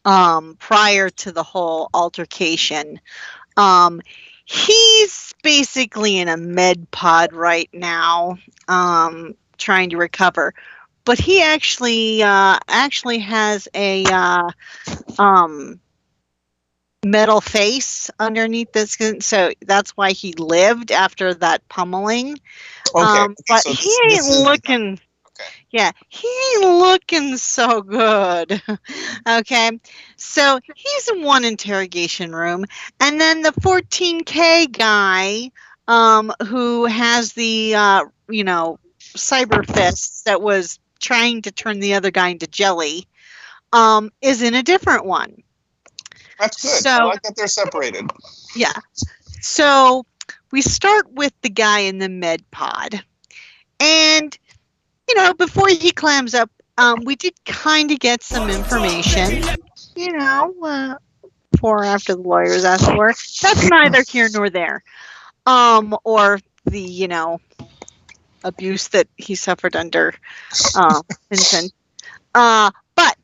prior to the whole altercation. Um, he's basically in a med pod right now, trying to recover. But he actually has a um, metal face underneath the skin, so that's why he lived after that pummeling. Okay, But so he this ain't is looking. okay. Yeah, he ain't looking so good. Okay, so he's in one interrogation room, and then the 14K guy, who has the cyber fist that was trying to turn the other guy into jelly, is in a different one. That's good. I So like that they're separated. yeah, so we start with the guy in the med pod, and before he clams up, we did kind of get some information, before or after the lawyers asked for. That's neither here nor there. Or the, abuse that he suffered under Vincent. But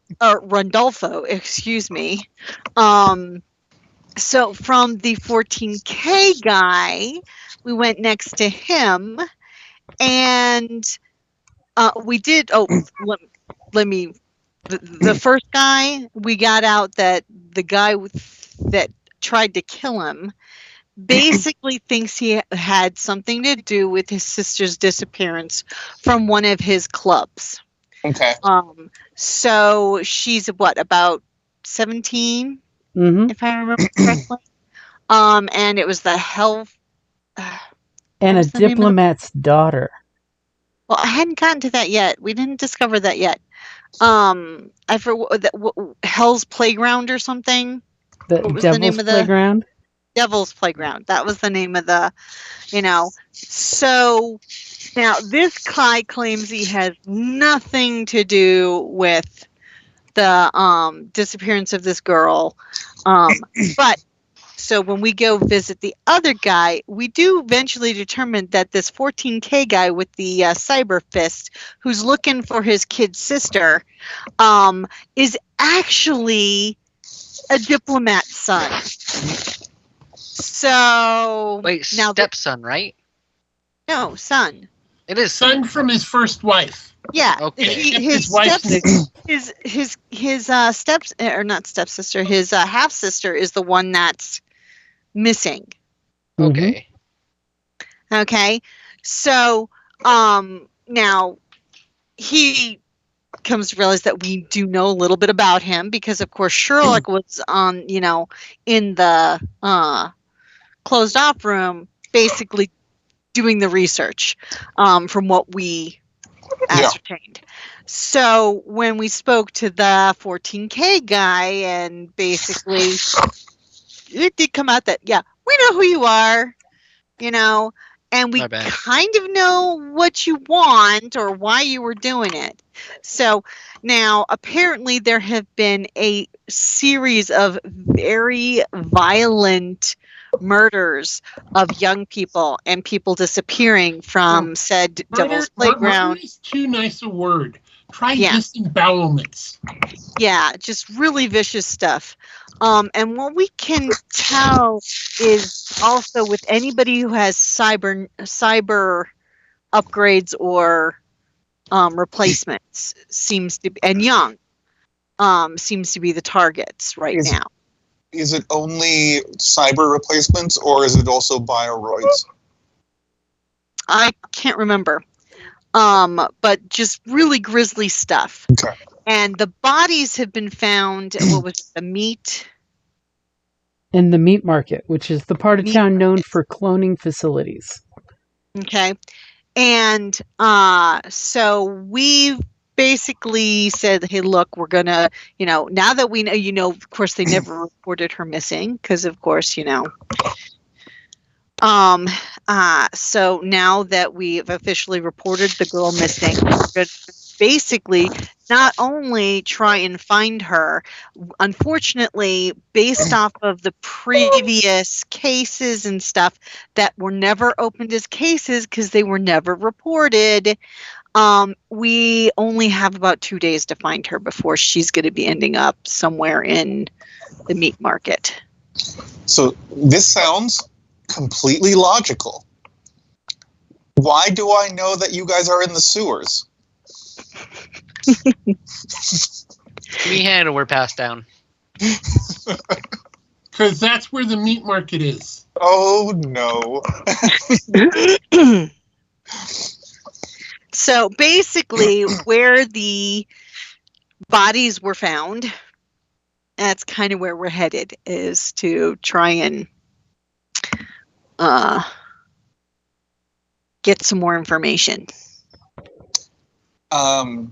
Randolfo, excuse me. So from the 14K guy, we went next to him, and we did. Oh, let me. The first guy, we got out that the guy that tried to kill him basically thinks he had something to do with his sister's disappearance from one of his clubs. Okay. So she's what, about 17, if I remember correctly. And it was the health. And a diplomat's daughter. Well, I hadn't gotten to that yet. We didn't discover that yet. I forgot Hell's Playground or something. What was the name of the Playground? Devil's Playground. That was the name of the, So now this guy claims he has nothing to do with the disappearance of this girl. But so when we go visit the other guy, we do eventually determine that this 14K guy with the cyber fist, who's looking for his kid sister, is actually a diplomat's son. So wait, now stepson, right? No, son. It is son from his first wife. Yeah, okay. His steps, or not stepsister, his half sister is the one that's missing. Okay. Okay. So now he comes to realize that we do know a little bit about him because of course Sherlock was on, in the closed off room basically doing the research from what we ascertained. So when we spoke to the 14K guy, and basically it did come out that, yeah, we know who you are, and we kind of know what you want or why you were doing it. So now apparently there have been a series of very violent murders of young people and people disappearing from said Devil's Playground. Murder is too nice a word. Try disembowelments. Yeah, just really vicious stuff. And what we can tell is also with anybody who has cyber upgrades or replacements seems to be, and young seems to be the targets now. Is it only cyber replacements, or is it also bioroids? I can't remember. But just really grisly stuff. Okay. And the bodies have been found, what was it, the meat? In the meat market, which is the part of town known for cloning facilities. Okay. And so we've basically said, hey, look, we're going to, now that we know, of course, they never reported her missing because, of course, so now that we've officially reported the girl missing, we're going to basically not only try and find her, unfortunately, based off of the previous cases and stuff that were never opened as cases because they were never reported, We only have about 2 days to find her before she's going to be ending up somewhere in the meat market. So this sounds completely logical. Why do I know that you guys are in the sewers? Me and we're passed down. Because that's where the meat market is. Oh no. So basically, where the bodies were found, that's kind of where we're headed, is to try and get some more information. I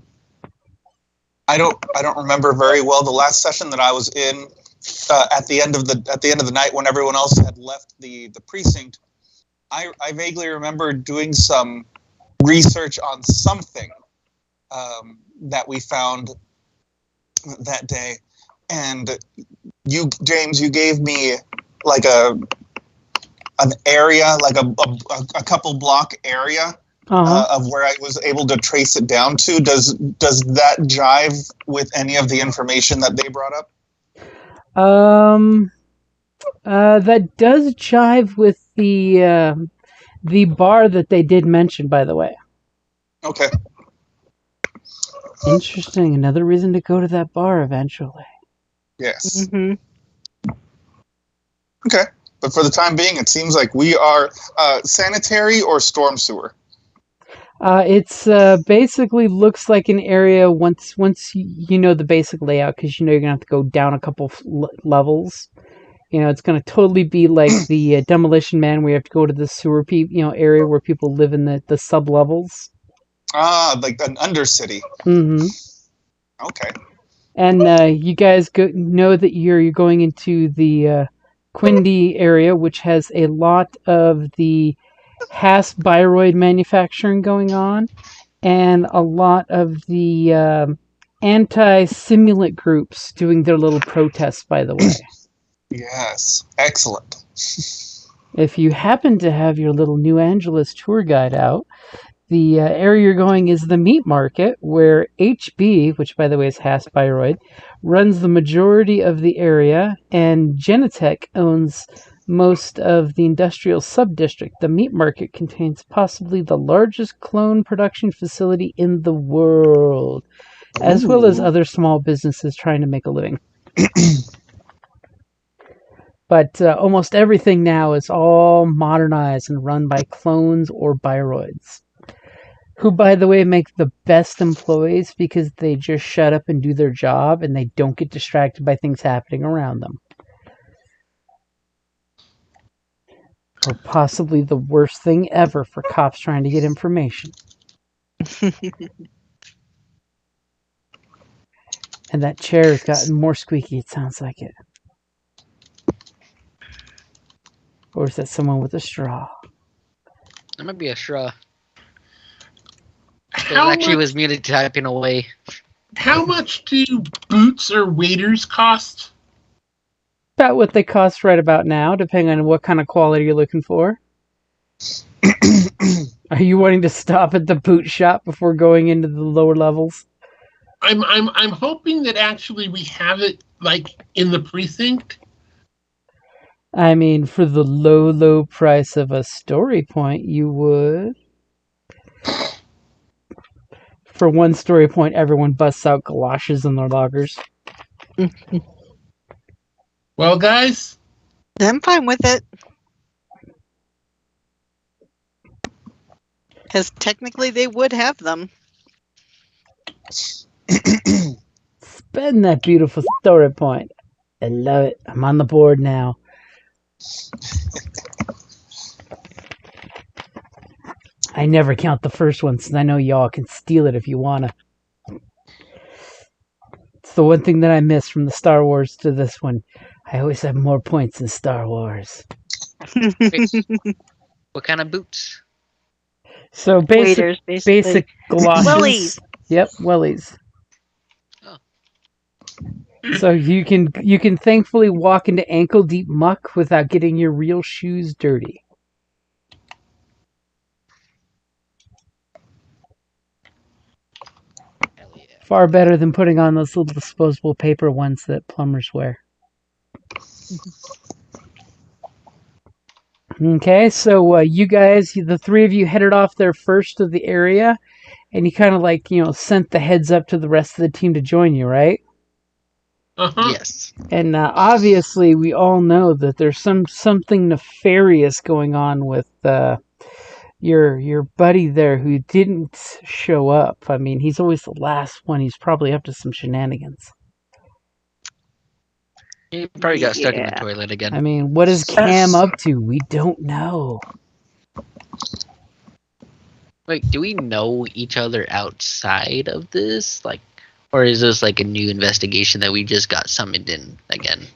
don't remember very well the last session that I was in. At the end of the night, when everyone else had left the precinct, I vaguely remember doing some research on something that we found that day, and you, James, you gave me like an area, like a couple block area of where I was able to trace it down to. Does that jive with any of the information that they brought up? That does jive with the bar that they did mention, by the way. Okay. Interesting. Another reason to go to that bar eventually. Yes. Mm-hmm. Okay. But for the time being, it seems like we are sanitary or storm sewer. It's basically looks like an area once you know the basic layout, because you know you're gonna have to go down a couple levels. You know, it's gonna totally be like the Demolition Man, where you have to go to the sewer area where people live in the sub levels. Like an undercity. Mm-hmm. Okay. And you guys know that you're going into the Quindy area, which has a lot of the Haas Biroid manufacturing going on, and a lot of the anti-simulant groups doing their little protests, by the way. Yes. Excellent. If you happen to have your little New Angeles tour guide out, the area you're going is the meat market, where HB, which by the way is Haas Biroid, runs the majority of the area, and Genetech owns most of the industrial sub-district. The meat market contains possibly the largest clone production facility in the world, as well as other small businesses trying to make a living. But almost everything now is all modernized and run by clones or biroids, who, by the way, make the best employees because they just shut up and do their job and they don't get distracted by things happening around them. Or possibly the worst thing ever for cops trying to get information. And that chair has gotten more squeaky, it sounds like it. Or is that someone with a straw? That might be a straw. How Actually, much, was muted typing away. how much do boots or waders cost? About what they cost right about now, depending on what kind of quality you're looking for. Are you wanting to stop at the boot shop before going into the lower levels? I'm hoping that actually we have it like in the precinct. I mean, for the low price of a story point, you would. For one story point, everyone busts out galoshes in their lockers. Well, guys, I'm fine with it. Because technically they would have them. Spend that beautiful story point. I love it. I'm on the board now. I never count the first one, since I know y'all can steal it if you wanna. It's the one thing that I miss from the Star Wars to this one. I always have more points in Star Wars. What kind of boots? So Waiters, basically. basic galoshes. Wellies. Yep, wellies. Oh. So you can thankfully walk into ankle deep muck without getting your real shoes dirty. Far better than putting on those little disposable paper ones that plumbers wear. Okay, so you guys, the three of you headed off there first to the area, and you kind of sent the heads up to the rest of the team to join you, right? Uh-huh. Yes. And obviously, we all know that there's something nefarious going on with your buddy there who didn't show up. I mean, he's always the last one. He's probably up to some shenanigans. He probably got stuck in the Yeah. toilet again. I mean, what is Cam up to? We don't know. Wait, do we know each other outside of this? Or is this like a new investigation that we just got summoned in again?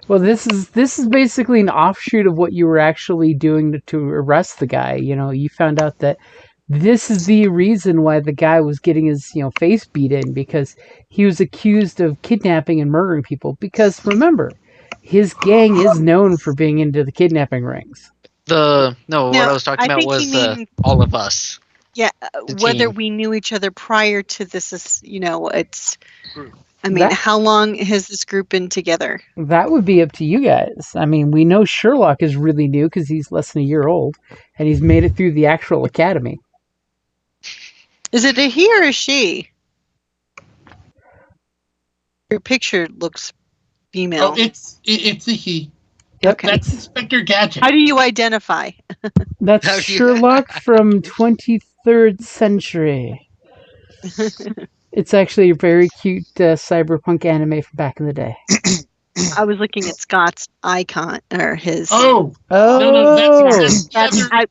Well, this is basically an offshoot of what you were actually doing to arrest the guy. You found out that this is the reason why the guy was getting his face beat in, because he was accused of kidnapping and murdering people. Because remember, his gang is known for being into the kidnapping rings. What No, I was talking I about think was you mean- all of us. Yeah, The whether team. we knew each other prior to this is, it's. I mean, That- how long has this group been together? That would be up to you guys. I mean, we know Sherlock is really new because he's less than a year old, and he's made it through the actual academy. Is it a he or a she? Your picture looks female. Oh, it's a he. Yep, Okay. That's Inspector Gadget. How do you identify? that's How do you- Sherlock from 23rd century. It's actually a very cute cyberpunk anime from back in the day. I was looking at Scott's icon or his. Oh, Oh, no, that's the That's, other.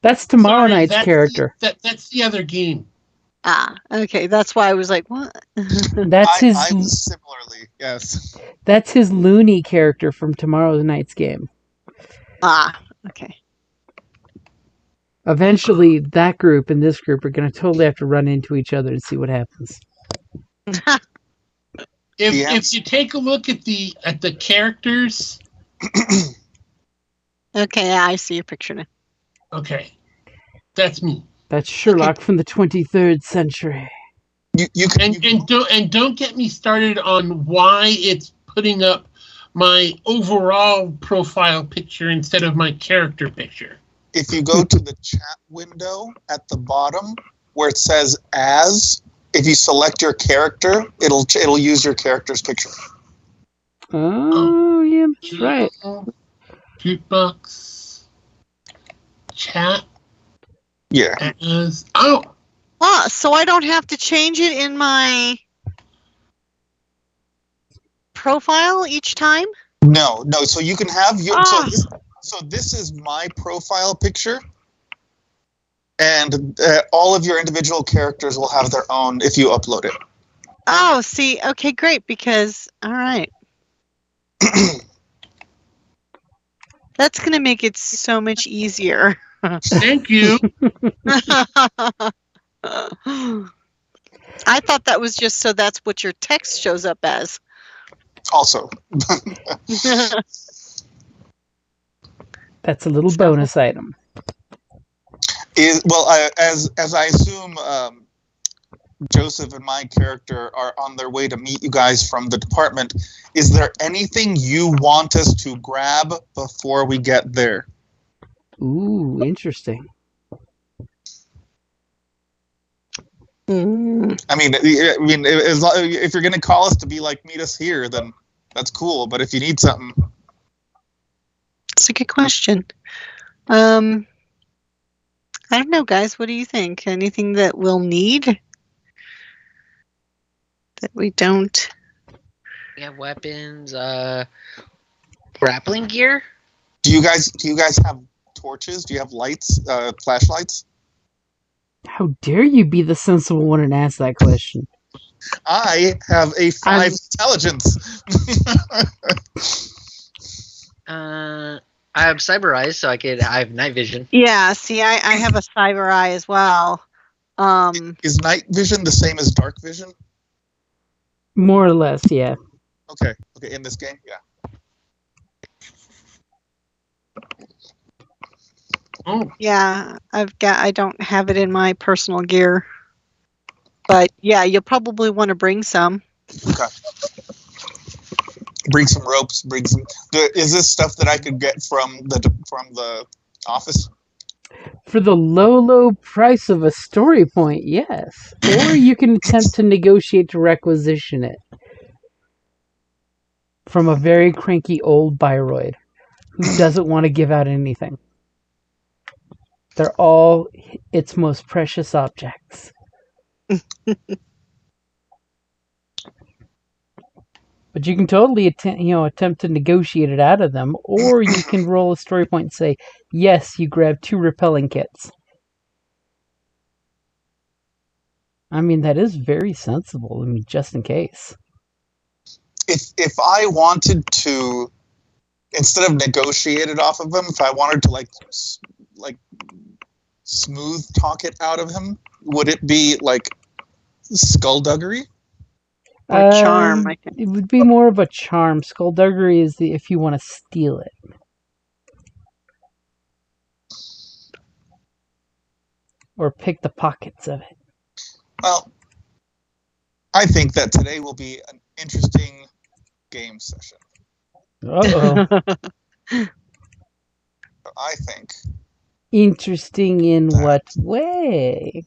that's Tomorrow sorry, Night's that's character. That's the other game. okay. That's why I was like, what? That's I his. was similarly, yes. That's his loony character from Tomorrow Night's game. Okay. Eventually, that group and this group are going to totally have to run into each other and see what happens. If you take a look at the characters, Okay, I see your picture now. okay, that's me. That's Sherlock from the 23rd century. You can And don't get me started on why it's putting up my overall profile picture instead of my character picture. if you go to the chat window at the bottom where it says as, if you select your character, it'll use your character's picture. Oh, yeah, that's right. Jukebox. Chat. Yeah. As So I don't have to change it in my profile each time? No. So you can have your. Ah. So this is my profile picture, and all of your individual characters will have their own if you upload it. Oh, see, okay, great, because, all right. That's going to make it so much easier. thank you. I thought that was just so that's what your text shows up as. Also, That's a little bonus item. as I assume, Joseph and my character are on their way to meet you guys from the department. Is there anything you want us to grab before we get there? Ooh, interesting. I mean, if you're going to call us to be like, meet us here, then that's cool. But if you need something, That's a good question. I don't know, guys. What do you think? Anything that we'll need that we don't? We have weapons, grappling gear. do you guys have torches? Do you have lights, flashlights? How dare you be the sensible one and ask that question? I have a 5 intelligence. I have cyber eyes, so I have night vision. Yeah. See, I have a cyber eye as well. Is night vision the same as dark vision? More or less, yeah. Okay, in this game, yeah. Oh, Yeah, I don't have it in my personal gear. But yeah, you'll probably want to bring some. Okay. Bring some ropes. Bring some. Is this stuff that I could get from the office? For the low price of a story point, yes. Or you can attempt to negotiate to requisition it from a very cranky old Byroid who doesn't want to give out anything. They're all its most precious objects. But you can totally attempt to negotiate it out of them, or you can roll a story point and say, yes, you grab 2 repelling kits. I mean, that is very sensible. I mean, just in case. If I wanted to, instead of negotiate it off of him, if I wanted to like smooth talk it out of him, would it be like skullduggery? Or charm, I think. It would be more of a charm. Skullduggery is if you want to steal it. Or pick the pockets of it. Well, I think that today will be an interesting game session. Uh-oh. I think. Interesting in what way?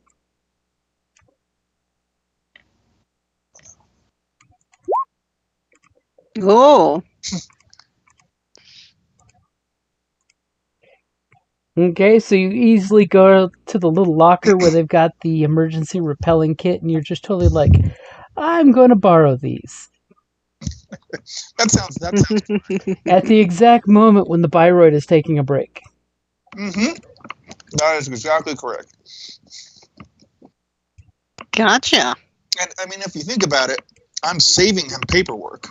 Oh. Okay, so you easily go to the little locker where they've got the emergency repelling kit, and you're just totally like, I'm going to borrow these. That sounds. At the exact moment when the Byroid is taking a break. Mm-hmm. That is exactly correct. Gotcha. And I mean, if you think about it, I'm saving him paperwork.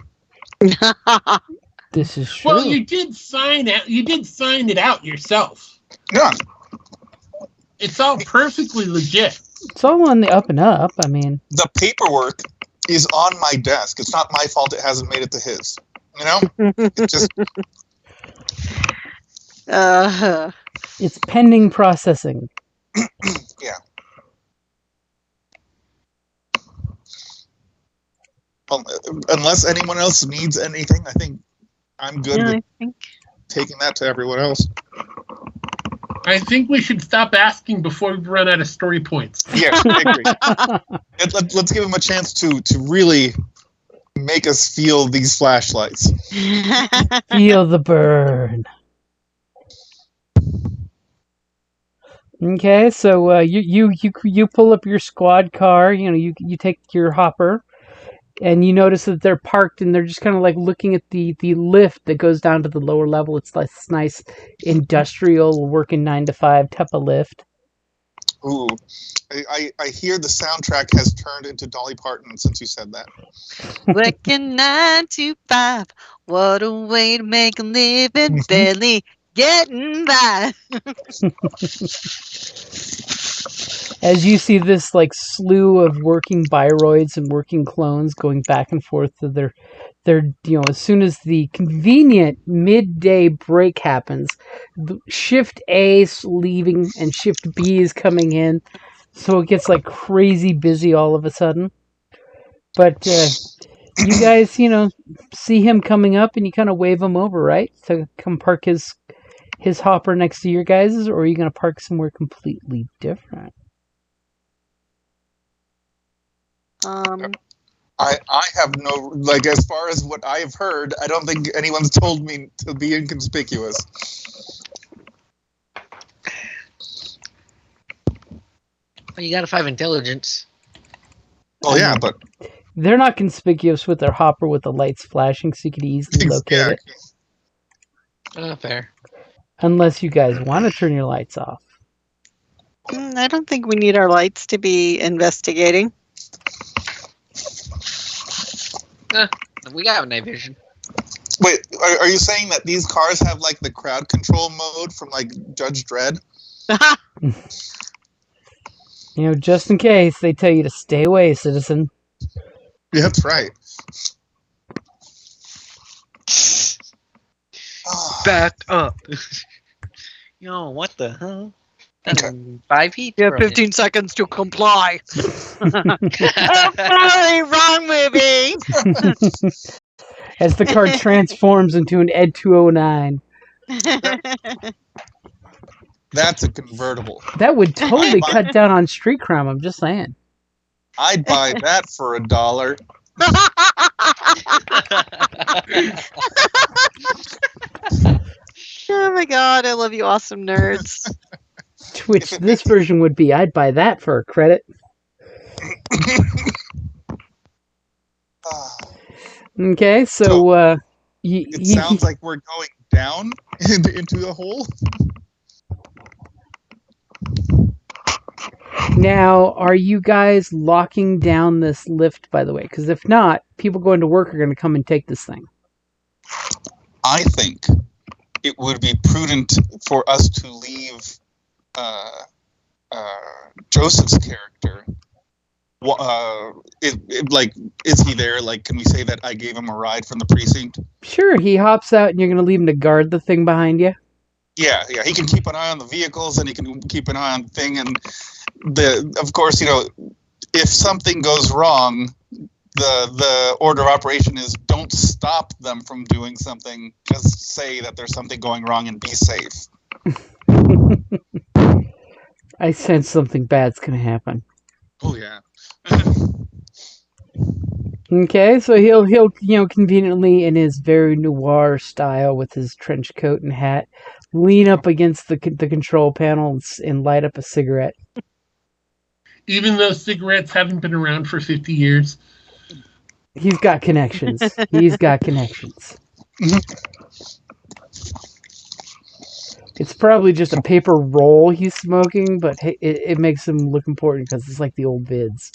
This is true. Well, you did sign it. You did sign it out yourself. Yeah. It's all perfectly legit. It's all on the up and up. I mean, The paperwork is on my desk. It's not my fault it hasn't made it to his. You know? It just it's pending processing. yeah. Well, unless anyone else needs anything, I think I'm good Yeah, with I think. taking that to everyone else. I think we should stop asking before we run out of story points. Yeah, I agree. Let's give him a chance to really make us feel these flashlights. Feel the burn. Okay, so you pull up your squad car. You know, you take your hopper, and you notice that they're parked, and they're just kind of like looking at the lift that goes down to the lower level. It's like this nice industrial working 9 to 5 type of lift. Ooh, I hear the soundtrack has turned into Dolly Parton since you said that. Working 9 to 5. What a way to make a living, barely getting by. As you see this like slew of working Byroids and working clones going back and forth to their as soon as the convenient midday break happens, shift A is leaving and shift B is coming in, so it gets like crazy busy all of a sudden. But you guys, see him coming up and you kind of wave him over, right? To come park his hopper next to your guys's, or are you going to park somewhere completely different? I have no, like, as far as what I have heard, I don't think anyone's told me to be inconspicuous. Well, you got a 5 intelligence. Well, yeah, but They're not conspicuous with their hopper with the lights flashing, so you could easily locate it. Fair. Unless you guys want to turn your lights off. I don't think we need our lights to be investigating. We got night vision. Wait, are you saying that these cars have like the crowd control mode from like Judge Dredd? Just in case, they tell you to stay away, citizen. Yeah, that's right. Back up. Yo, what the hell? And 5 heat. You have 15 seconds to comply. Oh, sorry, wrong movie. As the car transforms into an Ed 209. That's a convertible. That would totally cut down on street crime, I'm just saying. I'd buy that for $1. Oh my god, I love you, awesome nerds. To which this version would be, I'd buy that for a credit. Okay, so it sounds like we're going down into the hole. Now, are you guys locking down this lift, by the way? Because if not, people going to work are going to come and take this thing. I think it would be prudent for us to leave Joseph's character. Is he there? Like, can we say that I gave him a ride from the precinct? Sure, he hops out and you're going to leave him to guard the thing behind you? Yeah. He can keep an eye on the vehicles and he can keep an eye on the thing. And of course, if something goes wrong, the order of operation is don't stop them from doing something. Just say that there's something going wrong and be safe. I sense something bad's going to happen. Oh yeah. Okay, so he'll conveniently in his very noir style with his trench coat and hat lean up against the control panel and light up a cigarette. Even though cigarettes haven't been around for 50 years. He's got connections. It's probably just a paper roll he's smoking, but it makes him look important because it's like the old vids.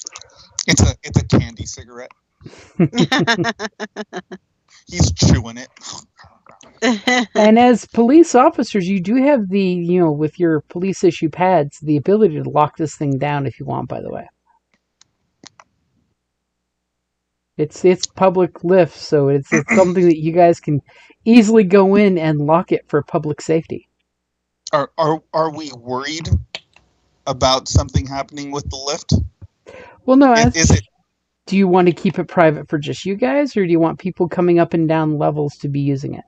It's a candy cigarette. He's chewing it. And as police officers, you do have with your police issue pads, the ability to lock this thing down if you want, by the way. It's public lift, so it's something that you guys can easily go in and lock it for public safety. Are we worried about something happening with the lift? Well, no. Is it? Do you want to keep it private for just you guys, or do you want people coming up and down levels to be using it?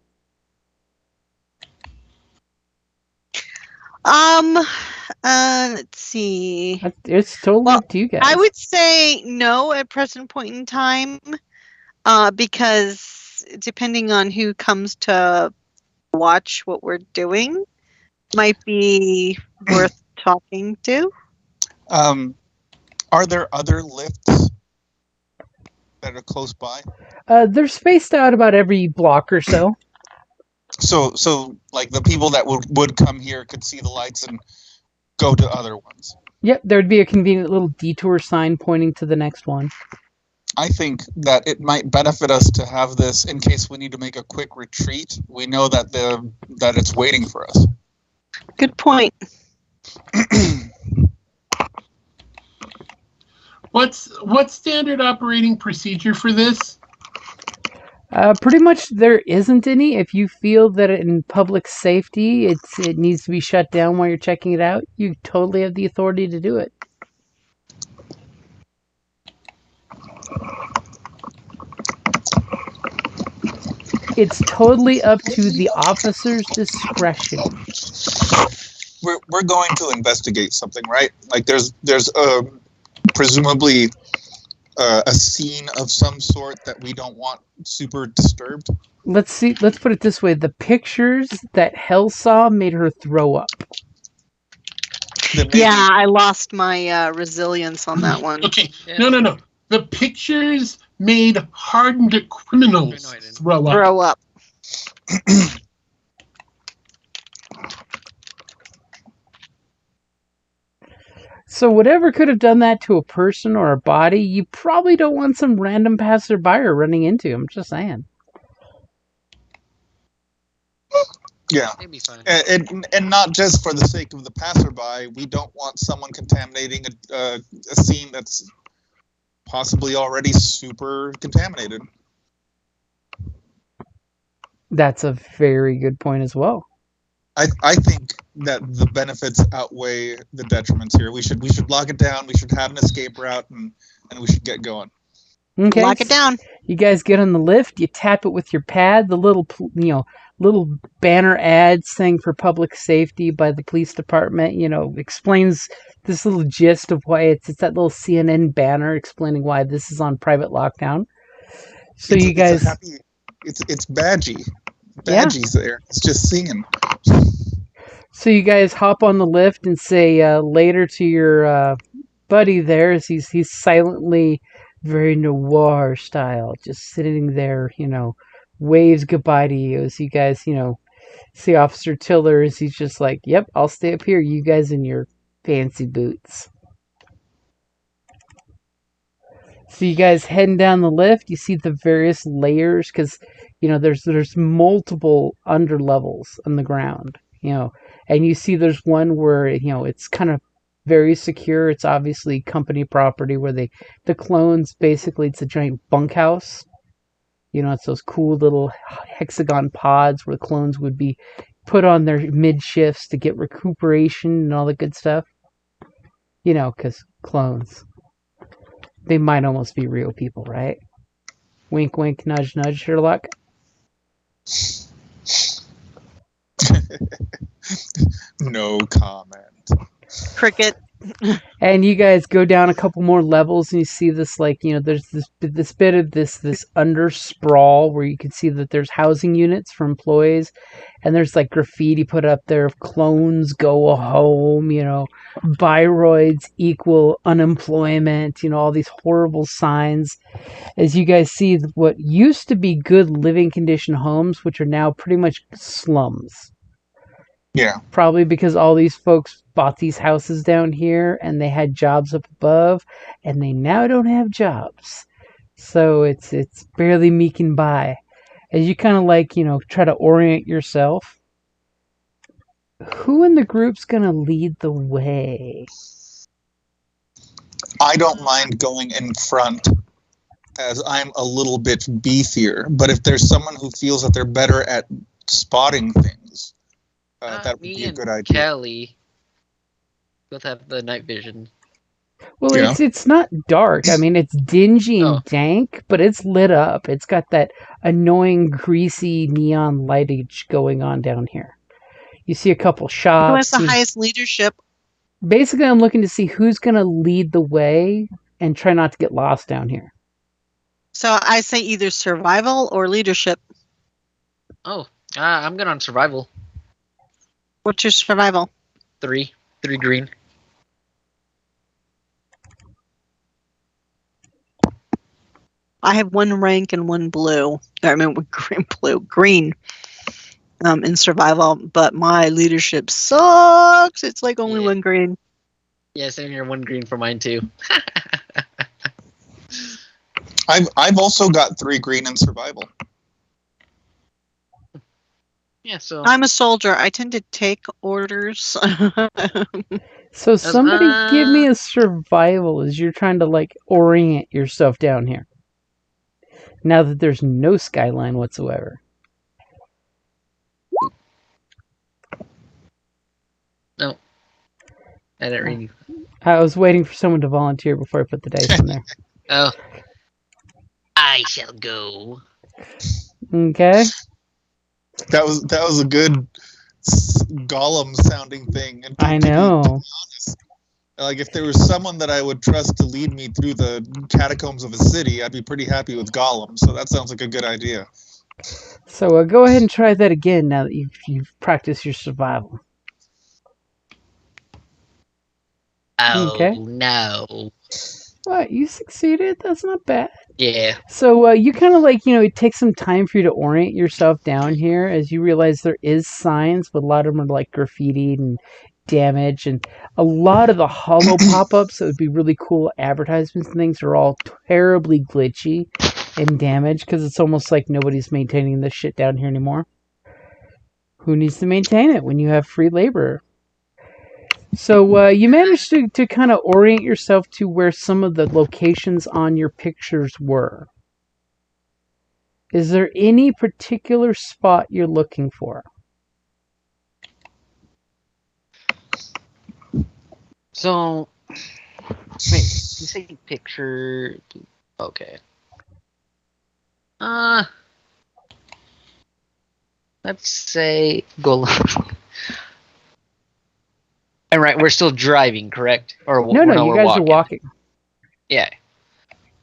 Let's see. It's totally up to you guys. I would say no at present point in time, because depending on who comes to watch what we're doing, might be worth talking to. Are there other lifts that are close by? They're spaced out about every block or so. So like the people that would come here could see the lights and go to other ones. Yep, there'd be a convenient little detour sign pointing to the next one. I think that it might benefit us to have this in case we need to make a quick retreat. We know that that it's waiting for us. Good point. What's standard operating procedure for this? Pretty much there isn't any. If you feel that in public safety it needs to be shut down while you're checking it out, you totally have the authority to do it. It's totally up to the officer's discretion. We're going to investigate something, right? Like there's presumably a scene of some sort that we don't want super disturbed. Let's put it this way. The pictures that Hell saw made her throw up. Yeah, I lost my resilience on that one. Okay, no. The pictures made hardened criminals throw up. So whatever could have done that to a person or a body, you probably don't want some random passerby running into. I'm just saying. Yeah, and not just for the sake of the passerby. We don't want someone contaminating a scene that's possibly already super contaminated. That's a very good point as well. I think that the benefits outweigh the detriments here. We should lock it down. We should have an escape route, and we should get going. Okay. Lock it down. You guys get on the lift. You tap it with your pad. The little little banner ad saying for public safety by the police department. Explains this little gist of why it's that little CNN banner explaining why this is on private lockdown. So you guys, it's Badgie. Yeah. Badgie's there. It's just singing. So you guys hop on the lift and say later to your buddy there as he's silently, very noir style, just sitting there, waves goodbye to you as you guys, see Officer Tiller as he's just like, yep, I'll stay up here, you guys in your fancy boots. So you guys heading down the lift, you see the various layers, because, there's multiple under levels on the ground, and you see there's one where, it's kind of very secure. It's obviously company property where the clones, basically, it's a giant bunkhouse. It's those cool little hexagon pods where the clones would be put on their mid shifts to get recuperation and all the good stuff. Because clones. They might almost be real people, right? Wink, wink, nudge, nudge, Sherlock. No comment. Cricket. And you guys go down a couple more levels and you see this, there's this bit of this under sprawl where you can see that there's housing units for employees, and there's graffiti put up there of clones go home, biroids equal unemployment, all these horrible signs. As you guys see what used to be good living condition homes, which are now pretty much slums. Yeah. Probably because all these folks bought these houses down here and they had jobs up above, and they now don't have jobs. So it's barely meeking by. As you kind of try to orient yourself, who in the group's going to lead the way? I don't mind going in front, as I'm a little bit beefier. But if there's someone who feels that they're better at spotting things, that would be a good idea. Kelly both have the night vision. Well, yeah. It's not dark. I mean, it's dingy and dank, but it's lit up. It's got that annoying, greasy neon lightage going on down here. You see a couple shops. Who has the highest leadership? Basically, I'm looking to see who's going to lead the way and try not to get lost down here. So I say either survival or leadership. Oh, I'm good on survival. What's your survival? 3 green. I have 1 rank and 1 blue. I mean, green. In survival, but my leadership sucks. It's only 1 green. Yeah, same here. 1 green for mine too. I've also got 3 green in survival. Yeah, so I'm a soldier. I tend to take orders. So somebody give me a survival as you're trying to orient yourself down here. Now that there's no skyline whatsoever. No. I didn't read you. I was waiting for someone to volunteer before I put the dice in there. Oh. I shall go. Okay. That was a good Gollum sounding thing. And I know. To be honest, if there was someone that I would trust to lead me through the catacombs of a city, I'd be pretty happy with Gollum. So that sounds like a good idea. So go ahead and try that again now that you've practiced your survival. Oh, okay. No. What? You succeeded? That's not bad. Yeah. So you kind of it takes some time for you to orient yourself down here as you realize there is signs, but a lot of them are graffitied and damaged, and a lot of the hollow pop-ups that would be really cool advertisements and things are all terribly glitchy and damaged because it's almost like nobody's maintaining this shit down here anymore. Who needs to maintain it when you have free labor? So you managed to kind of orient yourself to where some of the locations on your pictures were. Is there any particular spot you're looking for? So, wait, you say picture. Okay. Let's say go. And right, we're still driving, correct? Or No, no, you we're guys are walking. Yeah.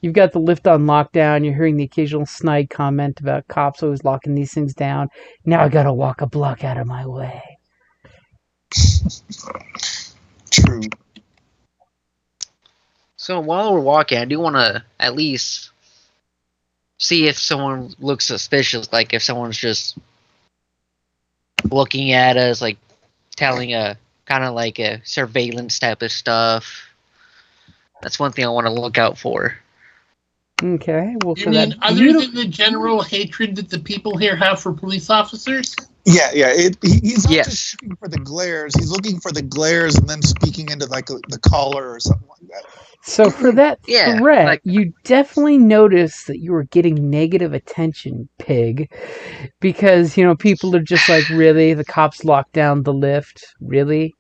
You've got the lift on lockdown. You're hearing the occasional snide comment about cops always locking these things down. Now I gotta walk a block out of my way. True. So while we're walking, I do want to at least see if someone looks suspicious. Like if someone's just looking at us, like telling a kind of like a surveillance type of stuff. That's one thing I want to look out for. Okay, well, You for mean that other than the general hatred that the people here have for police officers? Yeah. He's not Yes. just looking for the glares. He's looking for the glares and then speaking into like the collar or something like that. So for that Yeah, threat, like- you definitely notice that you were getting negative attention, pig, because people are just like, really, the cops locked down the lift, really,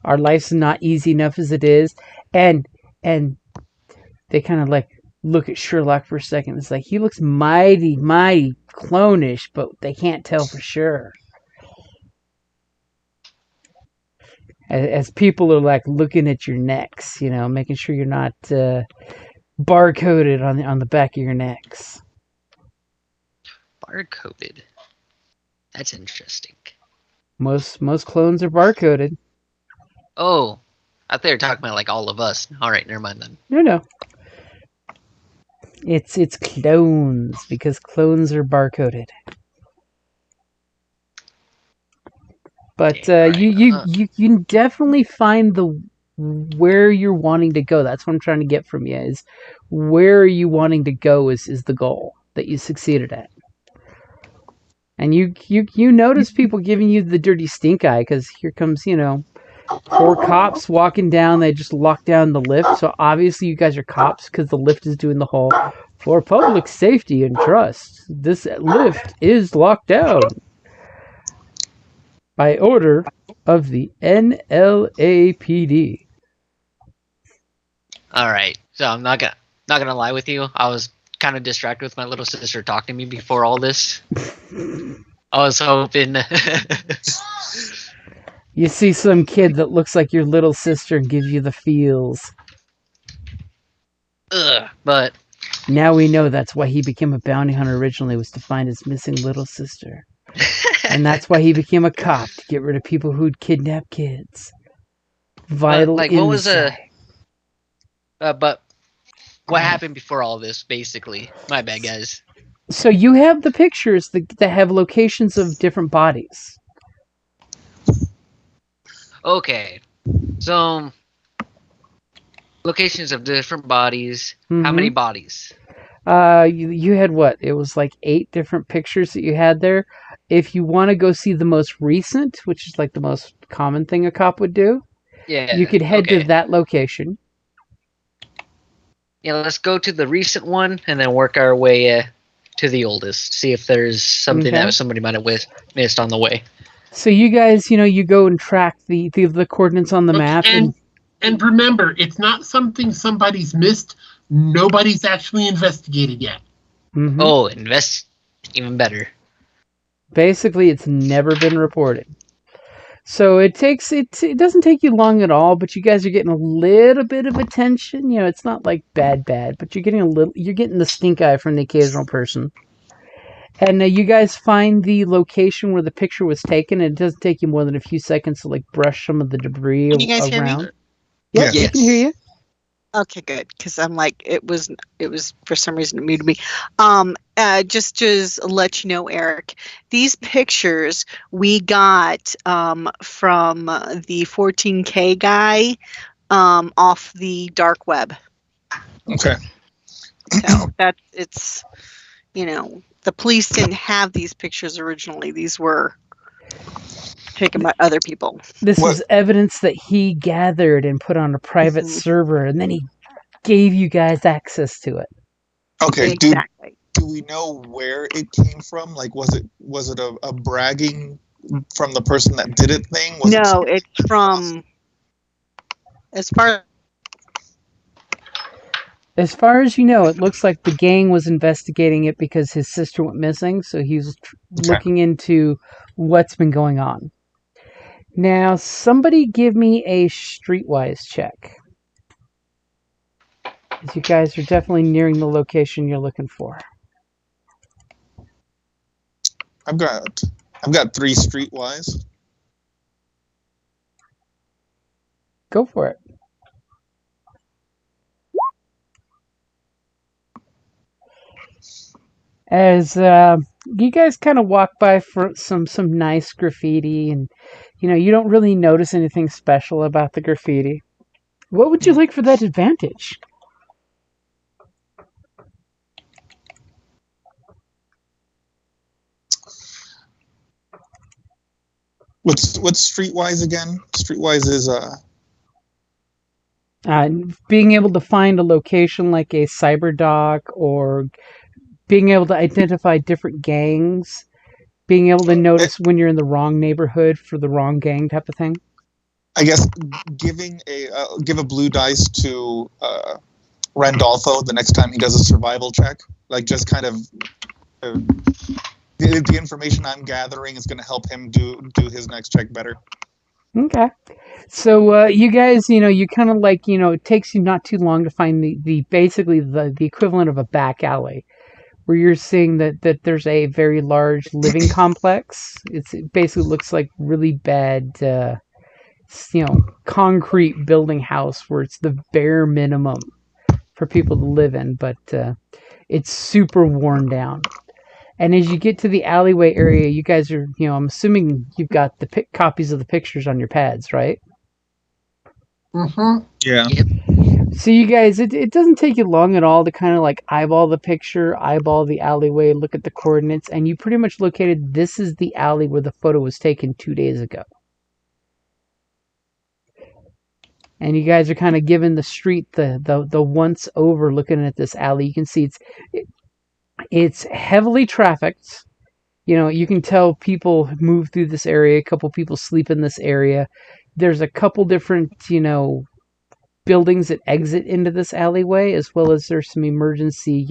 our life's not easy enough as it is, and they kind of like look at Sherlock for a second. It's like he looks mighty clonish, but they can't tell for sure. As people are like looking at your necks, making sure you're not barcoded on the back of your necks. Barcoded. That's interesting. Most clones are barcoded. Oh, I thought they were talking about like all of us. All right, never mind then. No. It's clones because clones are barcoded. But Right. you can definitely find the where you're wanting to go. That's what I'm trying to get from you is where are you wanting to go is the goal that you succeeded at. And you notice people giving you the dirty stink eye because here comes 4 cops walking down. They just locked down the lift. So obviously you guys are cops because the lift is doing the whole for public safety and trust. This lift is locked down by order of the NLAPD. All right, so I'm not gonna lie with you. I was kind of distracted with my little sister talking to me before all this. I was hoping. You see some kid that looks like your little sister and gives you the feels. But now we know that's why he became a bounty hunter originally, was to find his missing little sister. And that's why he became a cop, to get rid of people who'd kidnap kids. Vital like, insight. What was but what happened before all this, basically? My bad, guys. So you have the pictures that have locations of different bodies. Okay. So, locations of different bodies. Mm-hmm. How many bodies? You had what? It was like 8 different pictures that you had there. If you want to go see the most recent, which is like the most common thing a cop would do, you could head to that location. Yeah, let's go to the recent one and then work our way to the oldest. See if there's something that somebody might have missed on the way. So you guys, you go and track the coordinates on the map. And remember, it's not something somebody's missed. Nobody's actually investigated yet. Mm-hmm. Oh, even better. Basically, it's never been reported. So it doesn't take you long at all, but you guys are getting a little bit of attention. It's not like bad, but you're getting the stink eye from the occasional person. And you guys find the location where the picture was taken, and it doesn't take you more than a few seconds to like brush some of the debris around. Can you guys hear me? Yes, we can hear you. Okay, good. Because I'm like, it was for some reason it muted me. Just to let you know, Eric, these pictures we got from the 14K guy off the dark web. Okay. So it's the police didn't have these pictures originally. These were taken by other people. This was evidence that he gathered and put on a private server, and then he gave you guys access to it. Okay, exactly. Do we know where it came from? Like, was it a bragging from the person that did it thing? No, it's from As far As far as you know, it looks like the gang was investigating it because his sister went missing, so he's Okay. looking into what's been going on. Now, somebody give me a streetwise check. As you guys are definitely nearing the location you're looking for. I've got 3 streetwise. Go for it. As you guys kind of walk by for some nice graffiti, and you don't really notice anything special about the graffiti. What would you like for that advantage? What's streetwise again? Streetwise is Being able to find a location like a cyber dock, or being able to identify different gangs, being able to notice when you're in the wrong neighborhood for the wrong gang type of thing. I guess give a blue dice to Randolfo the next time he does a survival check. Like, just kind of the information I'm gathering is going to help him do his next check better. Okay. So you guys, you kind of like, it takes you not too long to find the basically the equivalent of a back alley, where you're seeing that there's a very large living complex. It basically looks like really bad, concrete building house where it's the bare minimum for people to live in, but it's super worn down. And as you get to the alleyway area, you guys are, I'm assuming you've got the copies of the pictures on your pads, right? Mm-hmm. Yeah. Yep. So you guys, it doesn't take you long at all to kind of like eyeball the picture, eyeball the alleyway, look at the coordinates, and you pretty much located this is the alley where the photo was taken 2 days ago. And you guys are kind of giving the street the once over looking at this alley. You can see it's heavily trafficked. You can tell people move through this area. A couple people sleep in this area. There's a couple different, buildings that exit into this alleyway, as well as there's some emergency,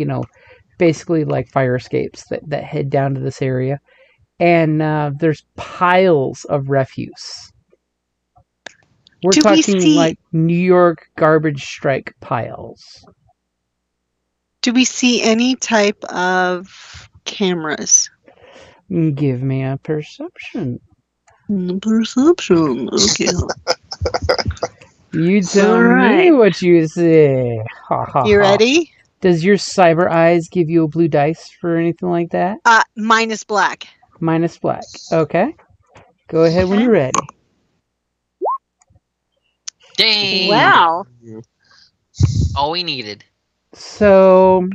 basically like fire escapes that head down to this area. And there's piles of refuse. We're Do we talking see- like New York garbage strike piles. do we see any type of cameras? Give me a perception. Perception. Okay. You tell All me right. what you say. Ha ha You ha. ready? Does your cyber eyes give you a blue dice for anything like that? Minus black. Minus black. Okay. Go ahead when you're ready. Dang. Wow. All we needed. So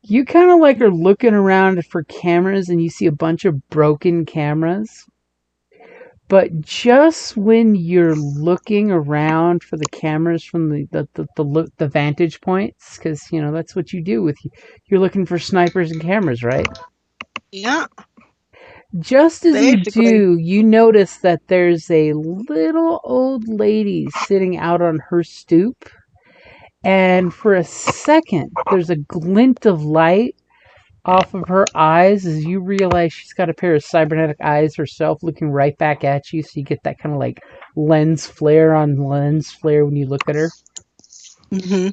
you kind of like are looking around for cameras, and you see a bunch of broken cameras. But just when you're looking around for the cameras from the vantage points, because that's what you do you're looking for snipers and cameras, right? Yeah. Just as Basically. you do, you notice that there's a little old lady sitting out on her stoop, and for a second, there's a glint of light off of her eyes as you realize she's got a pair of cybernetic eyes herself looking right back at you, so you get that kind of like lens flare on lens flare when you look at her. Mm-hmm.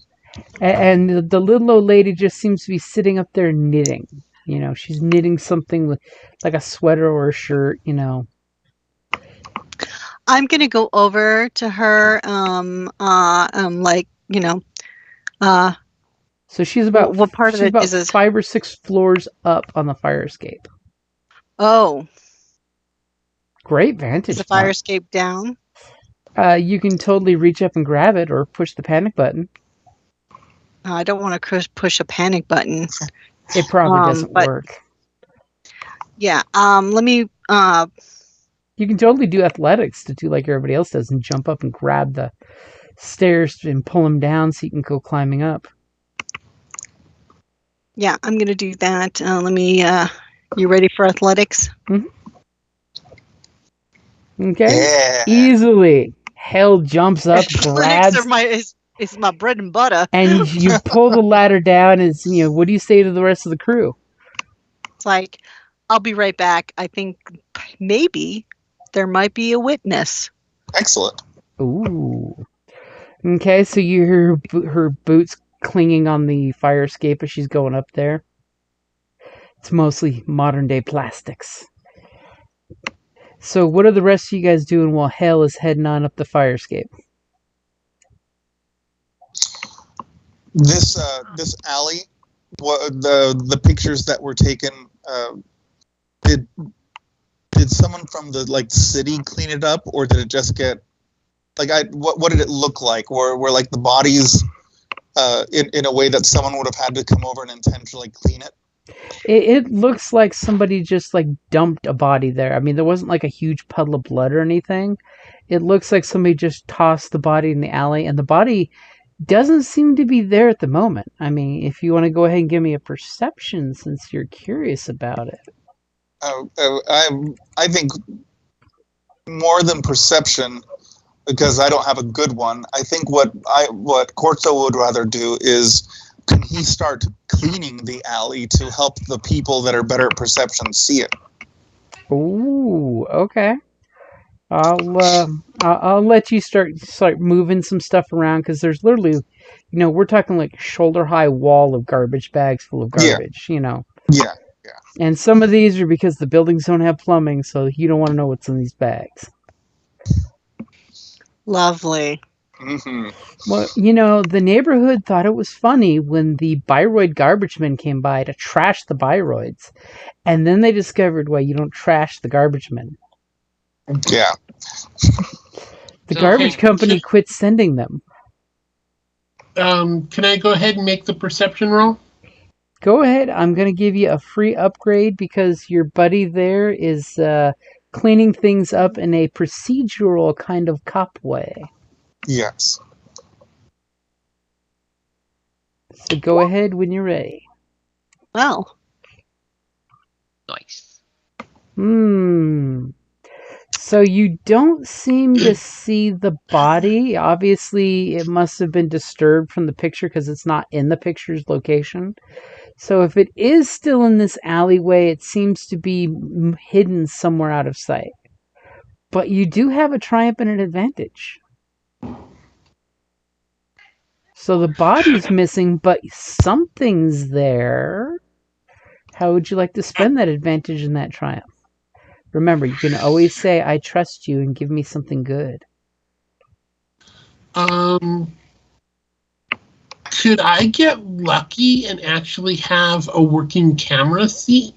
And the little old lady just seems to be sitting up there knitting. She's knitting something with like a sweater or a shirt. I'm gonna go over to her. So she's about What part of she's it about is this? 5 or 6 floors up on the fire escape. Oh, Great vantage is the fire point. escape down? You can totally reach up and grab it or push the panic button. I don't want to push a panic button. It probably doesn't but- work. Yeah. Let me. You can totally do athletics to do like everybody else does and jump up and grab the stairs and pull them down so you can go climbing up. Yeah, I'm gonna do that. Let me. You ready for athletics? Okay. Yeah. Easily. Hale jumps up, Clinics grabs, are is my bread and butter. and you pull the ladder down. And what do you say to the rest of the crew? It's like, I'll be right back. I think maybe there might be a witness. Excellent. Ooh. Okay, so you hear her boots clinging on the fire escape as she's going up there. It's mostly modern day plastics. So what are the rest of you guys doing while Hale is heading on up the fire escape? This alley, the pictures that were taken, did someone from the city clean it up, or did it just get what did it look like? Were like the bodies in a way that someone would have had to come over and intentionally clean it? It looks like somebody just dumped a body there. I mean, there wasn't a huge puddle of blood or anything. It looks like somebody just tossed the body in the alley, and the body doesn't seem to be there at the moment. I mean, if you want to go ahead and give me a perception since you're curious about it. I think more than perception, because I don't have a good one. I think what Corto would rather do is, can he start cleaning the alley to help the people that are better at perception see it? Ooh, okay. I'll let you start moving some stuff around, because there's literally, we're talking shoulder high wall of garbage bags full of garbage. Yeah. And some of these are because the buildings don't have plumbing, so you don't want to know what's in these bags. Lovely. Mm-hmm. Well, the neighborhood thought it was funny when the Biroid garbage men came by to trash the Biroids, and then they discovered why you don't trash the garbage men. Yeah. The garbage company quit sending them. Can I go ahead and make the perception roll? Go ahead. I'm going to give you a free upgrade because your buddy there is cleaning things up in a procedural kind of cop way. Yes. So go ahead when you're ready. Well. Nice. So you don't seem to see the body. Obviously, it must have been disturbed from the picture because it's not in the picture's location. So if it is still in this alleyway, it seems to be hidden somewhere out of sight. But you do have a triumph and an advantage. So the body's missing, but something's there. How would you like to spend that advantage and that triumph? Remember, you can always say, I trust you, and give me something good. Could I get lucky and actually have a working camera seat?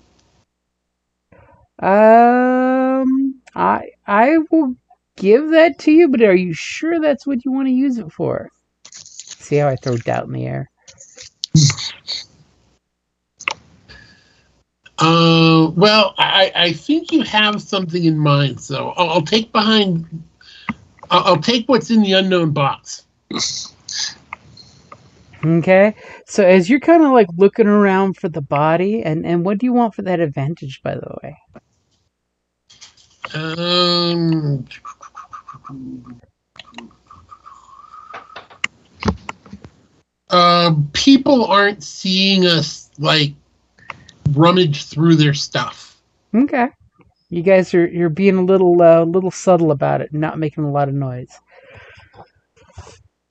I will give that to you, but are you sure that's what you want to use it for? See how I throw doubt in the air? Well, I think you have something in mind, so I'll take what's in the unknown box. Okay, so as you're kind of looking around for the body, and what do you want for that advantage, by the way? People aren't seeing us rummage through their stuff. Okay, you guys you're being a little subtle about it, not making a lot of noise.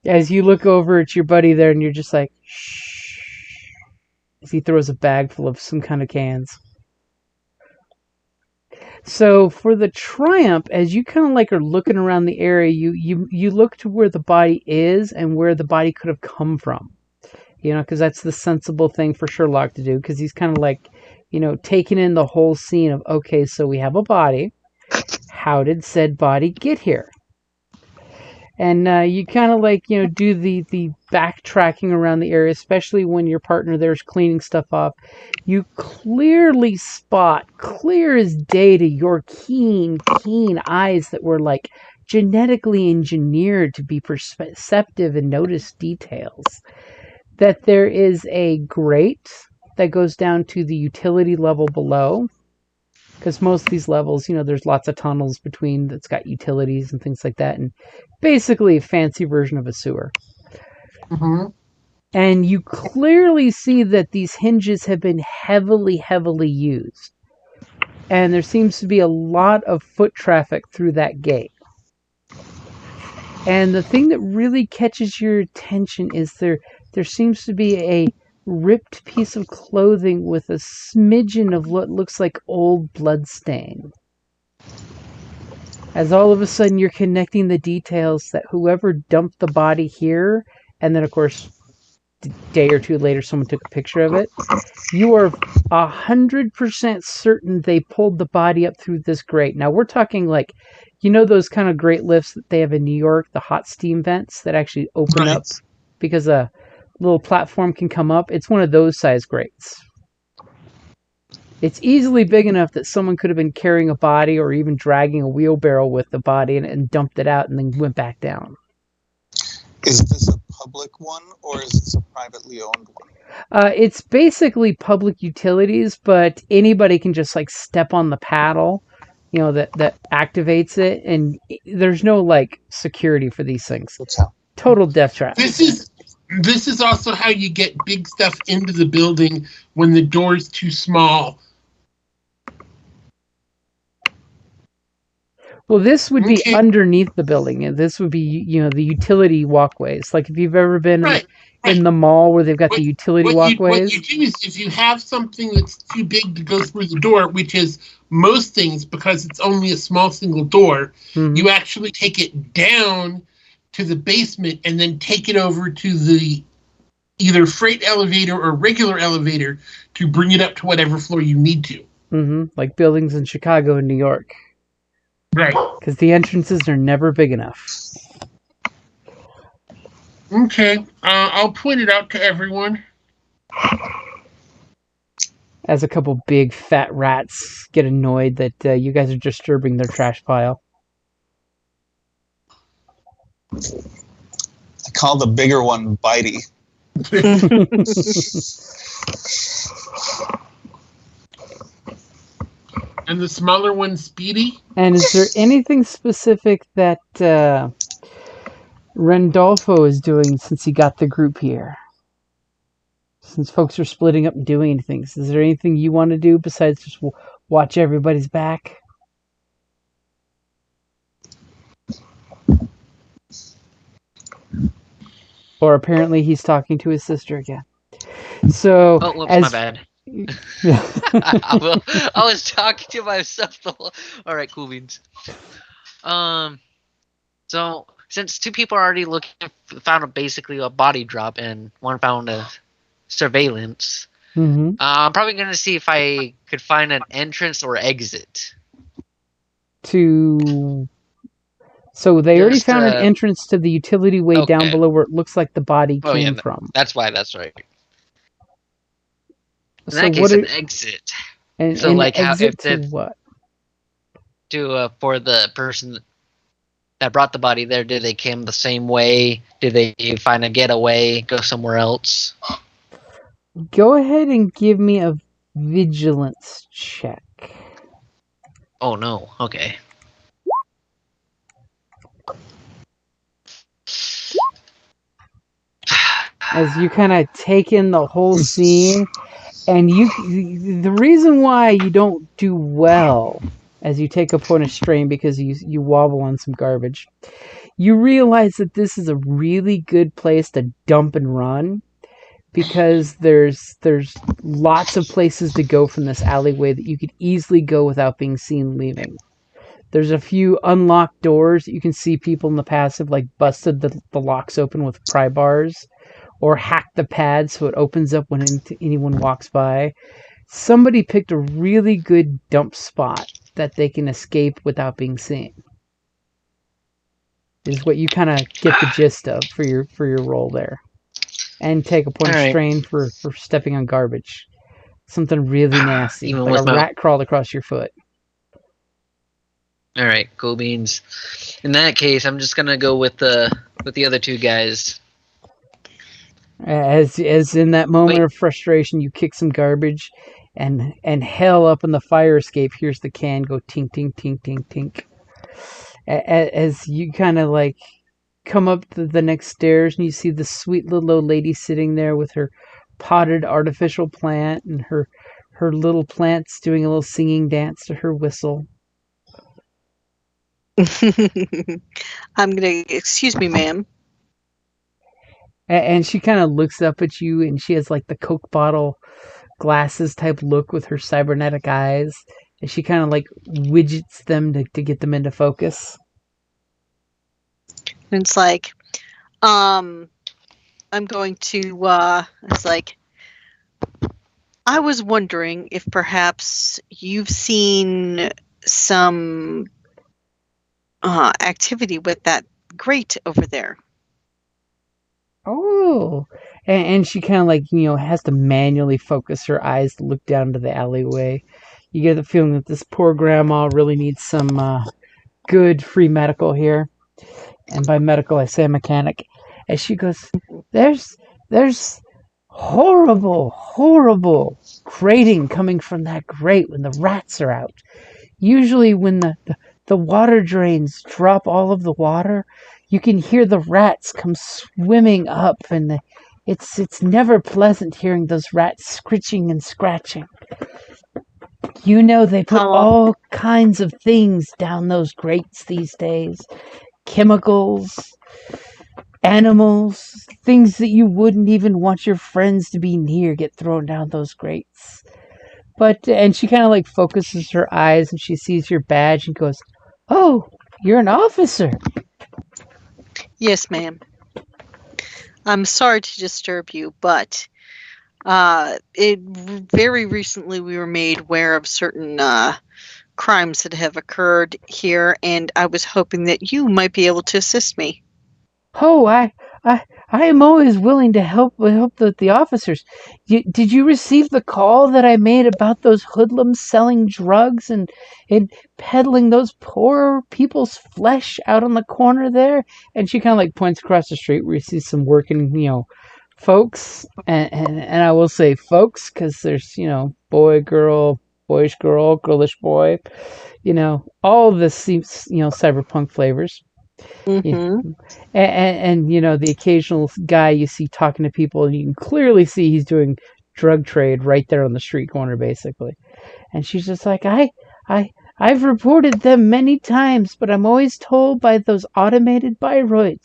As you look over at your buddy there, and you're just like, shh, as he throws a bag full of some kind of cans. So for the triumph, as you kind of are looking around the area, you look to where the body is and where the body could have come from. Because that's the sensible thing for Sherlock to do, because he's kind of taking in the whole scene of, okay, so we have a body. How did said body get here? And you kind of do the backtracking around the area, especially when your partner there's cleaning stuff off. You clearly spot, clear as day to your keen eyes that were genetically engineered to be perceptive and notice details, that there is a grate that goes down to the utility level below. because most of these levels, there's lots of tunnels between that's got utilities and things like that, and basically a fancy version of a sewer. Mm-hmm. And you clearly see that these hinges have been heavily, heavily used. And there seems to be a lot of foot traffic through that gate. And the thing that really catches your attention is there seems to be a ripped piece of clothing with a smidgen of what looks like old blood stain. As all of a sudden you're connecting the details that whoever dumped the body here, and then of course a day or two later someone took a picture of it, you are 100% certain they pulled the body up through this grate. Now we're talking like, those kind of grate lifts that they have in New York, the hot steam vents that actually open up because a little platform can come up. It's one of those size grates. It's easily big enough that someone could have been carrying a body or even dragging a wheelbarrow with the body and dumped it out and then went back down. Is this a public one or is this a privately owned one? It's basically public utilities, but anybody can just like step on the paddle, that activates it, and there's no like security for these things. Total death trap. This is also how you get big stuff into the building when the door's too small. Well, this would be underneath the building, and this would be, the utility walkways. Like if you've ever been in the mall where they've got the utility walkways. What you do is if you have something that's too big to go through the door, which is most things because it's only a small single door, you actually take it down to the basement and then take it over to the either freight elevator or regular elevator to bring it up to whatever floor you need to. Like buildings in Chicago and New York. Right. Because the entrances are never big enough. Okay. I'll point it out to everyone. As a couple big fat rats get annoyed that you guys are disturbing their trash pile. I call the bigger one Bitey. And the smaller one Speedy? And is there anything specific that Rendolfo is doing since he got the group here? Since folks are splitting up and doing things, is there anything you want to do besides just watch everybody's back? Or apparently he's talking to his sister again. So, my bad. I was talking to myself the whole. All right, cool beans. So since two people are already found basically a body drop and one found a surveillance, I'm probably gonna see if I could find an entrance or exit. So they already found an entrance to the utility way down below where it looks like the body came from. That's why. That's right. In that case, an exit. So, like, exit to what? For the person that brought the body there, did they come the same way? Did they find a getaway, go somewhere else? Go ahead and give me a vigilance check. Oh, no. Okay. As you kind of take in the whole scene, and the reason why you don't do well as you take a point of strain because you wobble on some garbage, you realize that this is a really good place to dump and run because there's lots of places to go from this alleyway that you could easily go without being seen leaving. There's a few unlocked doors that you can see people in the past have like busted the locks open with pry bars or hacked the pad so it opens up when anyone walks by. Somebody picked a really good dump spot that they can escape without being seen. Is what you kind of get the gist of for your role there. And take a point of strain for stepping on garbage. Something really nasty. Even like a rat crawled across your foot. Alright, cool beans. In that case, I'm just gonna go with the other two guys. As in that moment of frustration, you kick some garbage, and Hell up in the fire escape hears the can go tink tink tink tink tink. As you kind of like come up the next stairs and you see the sweet little old lady sitting there with her potted artificial plant and her little plants doing a little singing dance to her whistle. I'm gonna excuse me, ma'am. And she kind of looks up at you and she has like the Coke bottle glasses type look with her cybernetic eyes. And she kind of like widgets them to get them into focus. And it's like, I'm going to, it's like, I was wondering if perhaps you've seen some activity with that grate over there. Oh, and she kind of like, has to manually focus her eyes to look down to the alleyway. You get the feeling that this poor grandma really needs some good free medical here. And by medical, I say mechanic. As she goes, there's horrible grating coming from that grate when the rats are out. Usually when the water drains drop all of the water, you can hear the rats come swimming up, and it's never pleasant hearing those rats scritching and scratching. They put all kinds of things down those grates these days. Chemicals, animals, things that you wouldn't even want your friends to be near get thrown down those grates. And she kind of like focuses her eyes and she sees your badge and goes, "Oh, you're an officer." Yes, ma'am. I'm sorry to disturb you, but very recently we were made aware of certain crimes that have occurred here, and I was hoping that you might be able to assist me. Oh, I am always willing to help the officers. Did you receive the call that I made about those hoodlums selling drugs and peddling those poor people's flesh out on the corner there? And she kind of like points across the street where you see some working, folks. And I will say folks because there's, boy, girl, boyish girl, girlish boy. All of this seems, cyberpunk flavors. Mm-hmm. And the occasional guy you see talking to people, and you can clearly see he's doing drug trade right there on the street corner, basically. And she's just like, I've reported them many times, but I'm always told by those automated biroids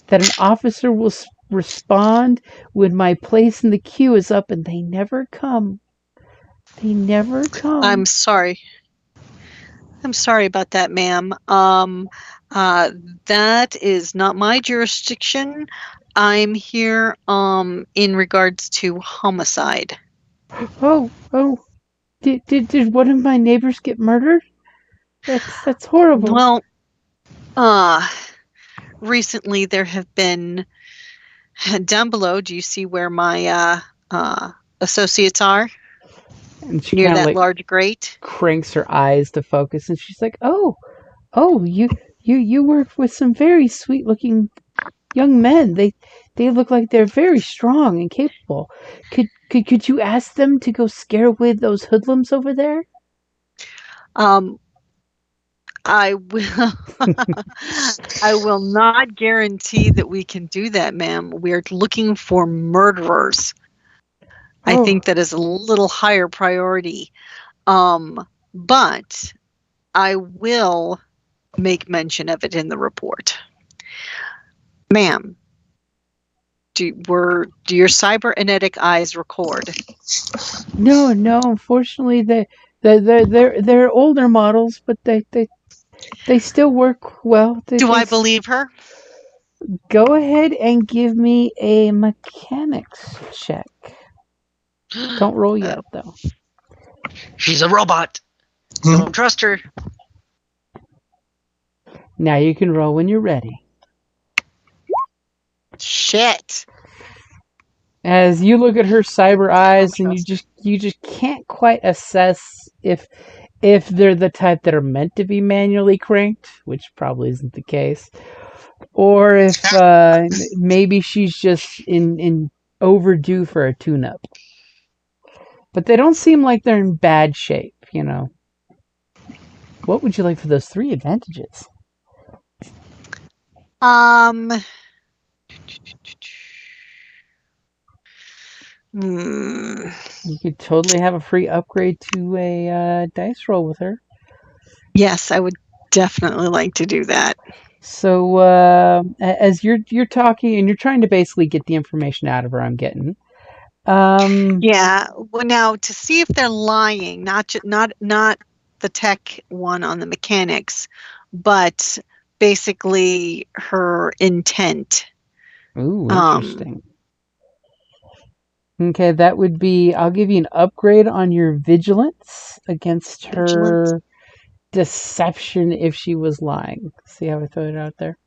that an officer will respond when my place in the queue is up, and they never come. They never come. I'm sorry about that, ma'am. That is not my jurisdiction. I'm here in regards to homicide. Oh, did one of my neighbors get murdered? That's horrible. Well, recently there have been down below. Do you see where my associates are? And she near that like large grate. Cranks her eyes to focus, and she's like, "Oh, you work with some very sweet-looking young men. They look like they're very strong and capable. Could you ask them to go scare away those hoodlums over there?" I will. I will not guarantee that we can do that, ma'am. We're looking for murderers. I think that is a little higher priority. But I will make mention of it in the report. Ma'am, do your cybernetic eyes record? No. Unfortunately, they're older models, but they still work well. Do I believe her? Go ahead and give me a mechanics check. Don't roll yet, though. She's a robot. Don't trust her. Now you can roll when you're ready. Shit. As you look at her cyber eyes, and you just can't quite assess if they're the type that are meant to be manually cranked, which probably isn't the case, or if maybe she's just in overdue for a tune-up. But they don't seem like they're in bad shape, What would you like for those 3 advantages? You could totally have a free upgrade to a dice roll with her. Yes, I would definitely like to do that. So as you're talking and you're trying to basically get the information out of her, I'm getting. Yeah. Well, now to see if they're lying, not the tech one on the mechanics, but basically her intent. Ooh, interesting. Okay, that would be, I'll give you an upgrade on your vigilance against her deception if she was lying. See how I throw it out there?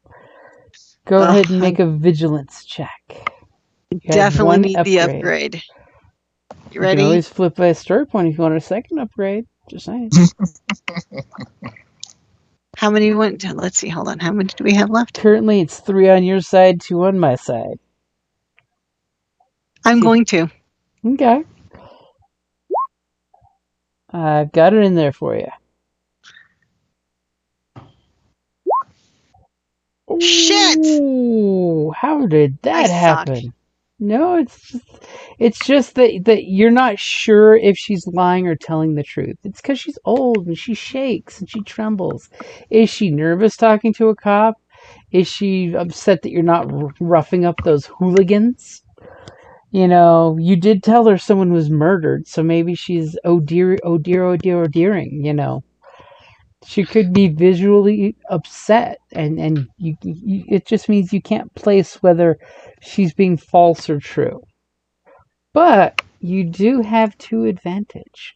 Go ahead and make a vigilance check. You definitely need the upgrade. You ready? You can always flip a story point if you want a second upgrade. Just saying. How many went? Let's see. Hold on. How many do we have left? Currently, it's 3 on your side, 2 on my side. I'm going to. Okay. I've got it in there for you. Shit! Ooh, how did that happen? No, it's just that you're not sure if she's lying or telling the truth. It's because she's old and she shakes and she trembles. Is she nervous talking to a cop? Is she upset that you're not roughing up those hooligans? You did tell her someone was murdered, so maybe she's oh dear, dearing. She could be visually upset, and you it just means you can't place whether she's being false or true. But you do have 2 advantage.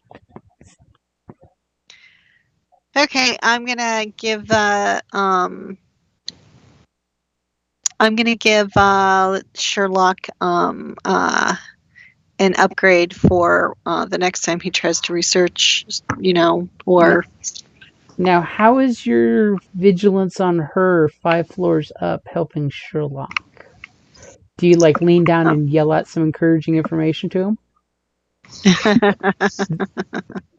Okay, I'm gonna give Sherlock an upgrade for the next time he tries to research, or. Now, how is your vigilance on her 5 floors up helping Sherlock? Do you lean down and yell out some encouraging information to him?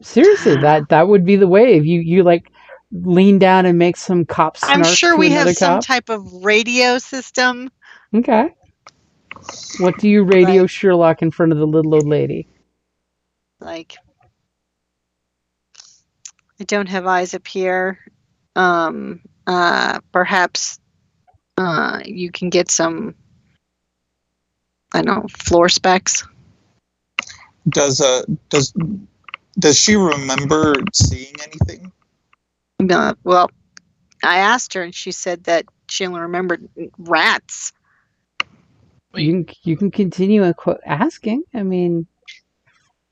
Seriously, that would be the way. If you lean down and make some cop snark. I'm sure we have some cop. type of radio system. Okay. What do you radio Sherlock in front of the little old lady? I don't have eyes up here. Perhaps you can get some, I don't know, floor specs. Does she remember seeing anything? No. Well, I asked her, and she said that she only remembered rats. You can continue asking. I mean,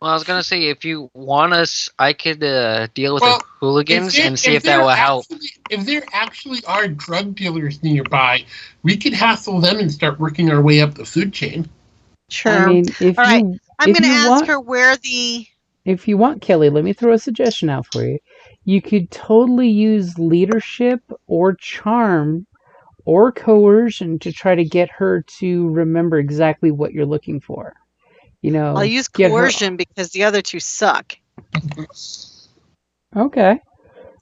well, I was gonna say, if you want us, I could deal with the hooligans and see if that will help. If there actually are drug dealers nearby, we could hassle them and start working our way up the food chain. Sure. I mean, all right. I'm going to ask her where the. If you want, Kelly, let me throw a suggestion out for you. You could totally use leadership or charm or coercion to try to get her to remember exactly what you're looking for. I'll use coercion because the other 2 suck. Okay.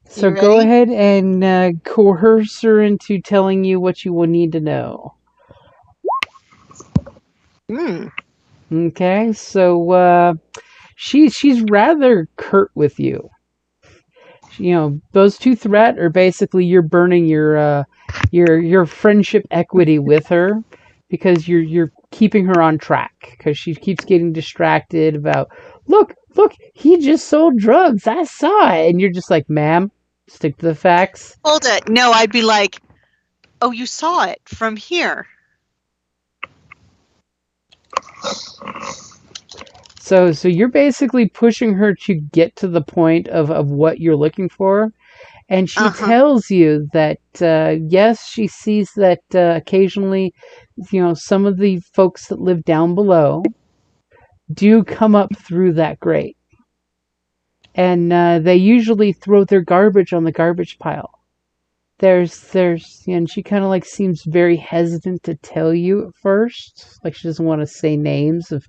So go ahead and coerce her into telling you what you will need to know. Okay, so she's rather curt with you. Those 2 threats are basically you're burning your friendship equity with her because you're keeping her on track because she keeps getting distracted about look, he just sold drugs. I saw it, and you're just like, ma'am, stick to the facts. Hold it. No, I'd be like, oh, you saw it from here. So you're basically pushing her to get to the point of what you're looking for. And she tells you that, yes, she sees that occasionally, some of the folks that live down below do come up through that grate. And they usually throw their garbage on the garbage pile. And she kind of seems very hesitant to tell you at first. She doesn't want to say names of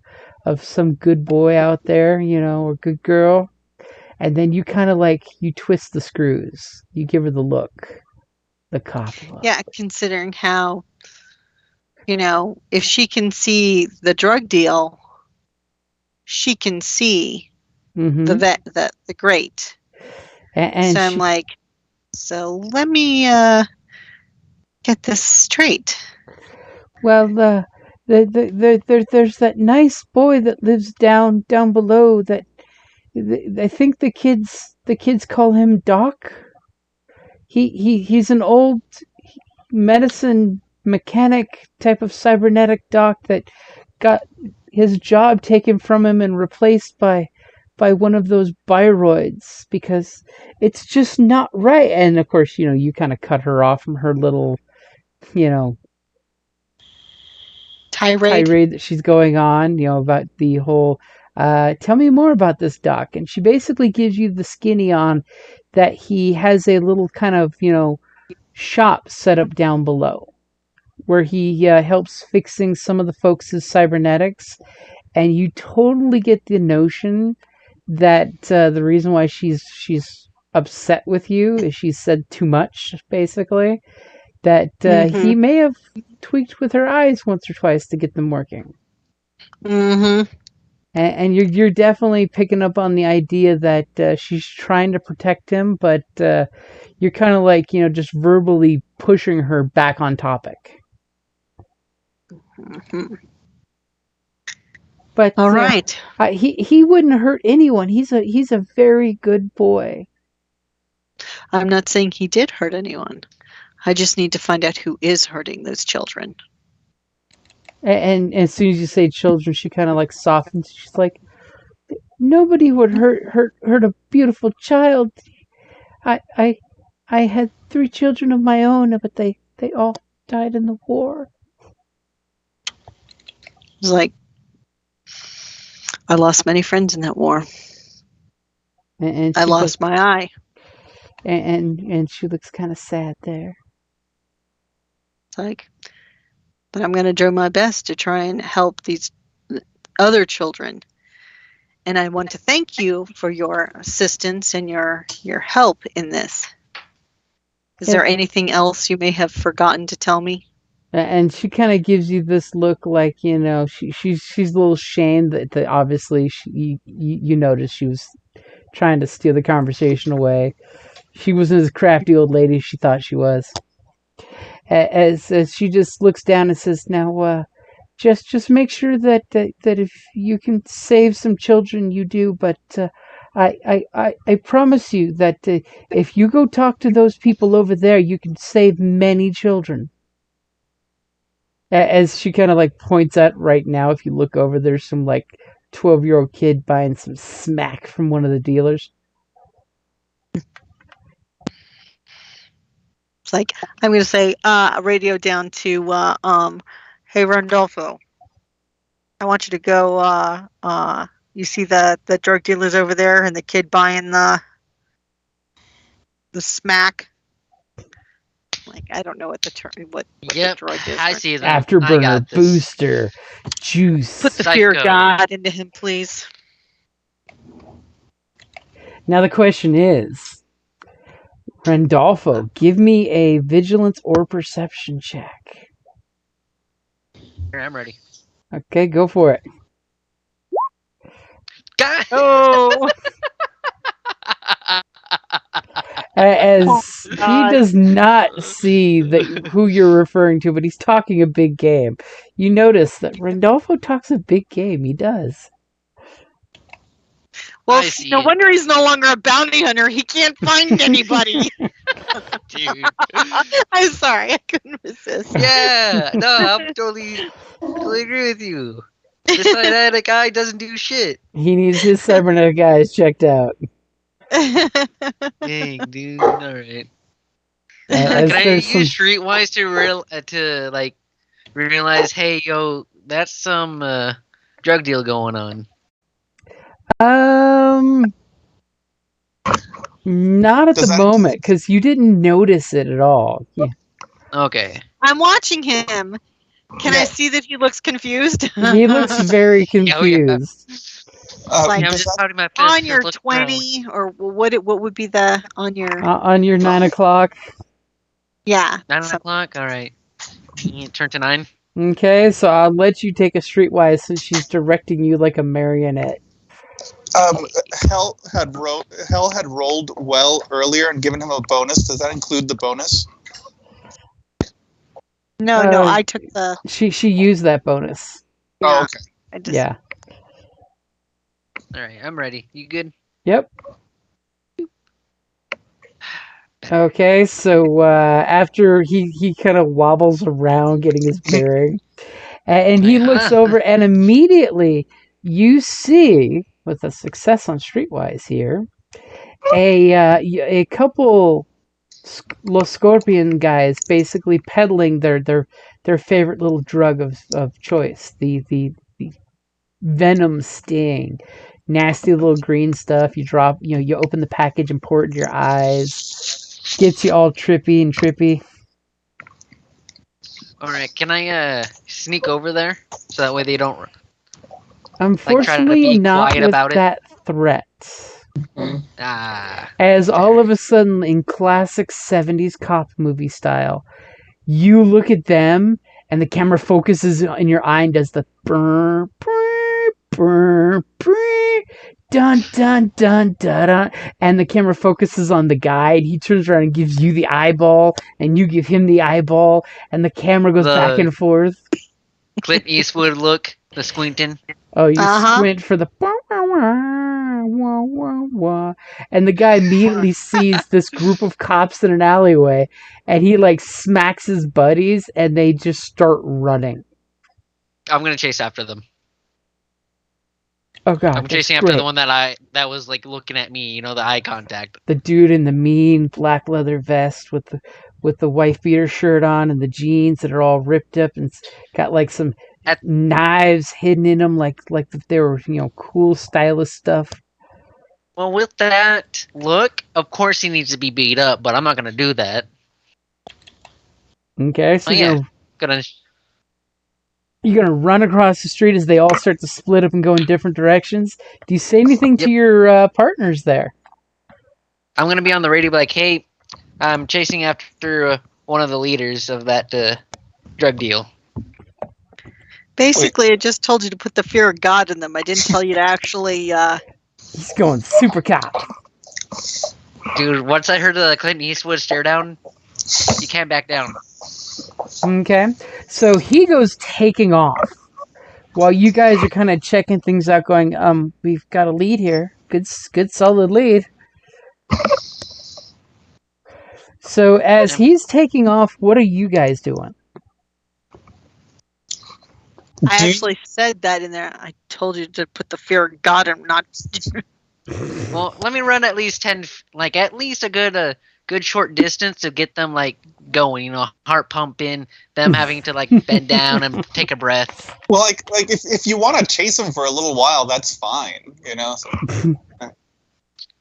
some good boy out there, or good girl, and then you kind of you twist the screws. You give her the look, the cop look. Yeah, considering how, if she can see the drug deal, she can see the great. And so I'm like, so let me get this straight. Well, there's that nice boy that lives down below. That I think the kids call him Doc. He's an old medicine mechanic type of cybernetic doc that got his job taken from him and replaced by one of those biroids because it's just not right. And of course, you kind of cut her off from her little, tirade that she's going on, about the whole tell me more about this doc. And she basically gives you the skinny on that he has a little kind of, shop set up down below where he helps fixing some of the folks' cybernetics. And you totally get the notion that the reason why she's upset with you is she said too much, basically. That he may have tweaked with her eyes once or twice to get them working. And you're definitely picking up on the idea that she's trying to protect him, but you're kind of just verbally pushing her back on topic. But all right, he wouldn't hurt anyone. He's a very good boy. I'm not saying he did hurt anyone. I just need to find out who is hurting those children. And as soon as you say children, she kind of softens. She's like, nobody would hurt a beautiful child. I had 3 children of my own, but they all died in the war. It's like, I lost many friends in that war. And I lost my eye. And she looks kind of sad there. It's like, but I'm going to do my best to try and help these other children. And I want to thank you for your assistance and your help in this. Is there anything else you may have forgotten to tell me? And she kind of gives you this look like, she's a little shamed that obviously you notice she was trying to steer the conversation away. She wasn't as crafty old lady she thought she was. As she just looks down and says, now, just make sure that if you can save some children, you do. But I promise you that if you go talk to those people over there, you can save many children. As she kind of points out right now, if you look over, there's some 12-year-old kid buying some smack from one of the dealers. It's like, I'm going to say, radio down to, hey, Randolfo, I want you to go, you see the drug dealers over there and the kid buying the smack? Like, I don't know what the term, what the drug is. I see that. Afterburner, booster, juice. Put the fear of God into him, please. Now the question is, Randolfo, give me a vigilance or perception check. Here, I'm ready. Okay, go for it. Oh! As he does not see who you're referring to, but he's talking a big game. You notice that Randolfo talks a big game. He does. Well, no wonder he's no longer a bounty hunter. He can't find anybody. Dude. I'm sorry. I couldn't resist. Yeah. No, I'm totally agree with you. This cybernetic guy doesn't do shit. He needs his cybernetic eyes checked out. Dang, dude. All right. Can I use Streetwise to realize, hey, yo, that's some drug deal going on? Not at the moment, because you didn't notice it at all. Yeah. Okay. I'm watching him, Can I see that he looks confused? He looks very confused. Like, I'm does just that, pouting my fist. on just your looking around. 20, or what would be the on your On your 9 o'clock. yeah 9 some- o'clock. All right. You turn to 9. Okay, so I'll let you take a streetwise since she's directing you like a marionette. Hell had rolled well earlier and given him a bonus. Does that include the bonus? No, I took the. She used that bonus. Yeah, Oh, okay. I just, Yeah. All right, I'm ready. You good? Yep. Okay, so after he kind of wobbles around getting his bearing, and he looks over, and immediately you see, with a success on Streetwise here, a couple Los Scorpion guys basically peddling their favorite little drug of choice, the venom sting. Nasty little green stuff. You open the package and pour it into your eyes. Gets you all trippy. All right. Can I sneak over there so that way they don't Unfortunately, be not quiet with about it? that threat. Ah. As all of a sudden, in classic 70s cop movie style, you look at them and the camera focuses in your eye and does the brr, brr, brr, brr, dun, dun, dun, dun, dun, and the camera focuses on the guy and he turns around and gives you the eyeball and you give him the eyeball and the camera goes back and forth. Clint Eastwood look, the squinting. Oh, you squint for the and the guy immediately sees this group of cops in an alleyway and he like smacks his buddies and they just start running. I'm gonna chase after them. Oh god, I'm chasing after the one that was like looking at me, the eye contact. The dude in the mean black leather vest with the wife beater shirt on and the jeans that are all ripped up and got like some knives hidden in them like if they were, cool stylish stuff. Well, with that look, of course he needs to be beat up, but I'm not gonna do that. Okay, so you're gonna run across the street as they all start to split up and go in different directions. Do you say anything to your partners there? I'm gonna be on the radio, like, hey, I'm chasing after one of the leaders of that drug deal. Basically, I just told you to put the fear of God in them. I didn't tell you to actually. He's going super cop. Dude, once I heard the Clint Eastwood stare down, you can't back down. Okay, so he goes taking off while you guys are kind of checking things out, going, we've got a lead here. Good solid lead. So as he's taking off, what are you guys doing? I actually said that in there. I told you to put the fear of God in, not. Well, let me run at least at least a good short distance to get them like going. Heart pumping, them having to like bend down and take a breath. Well, like if you want to chase them for a little while, that's fine.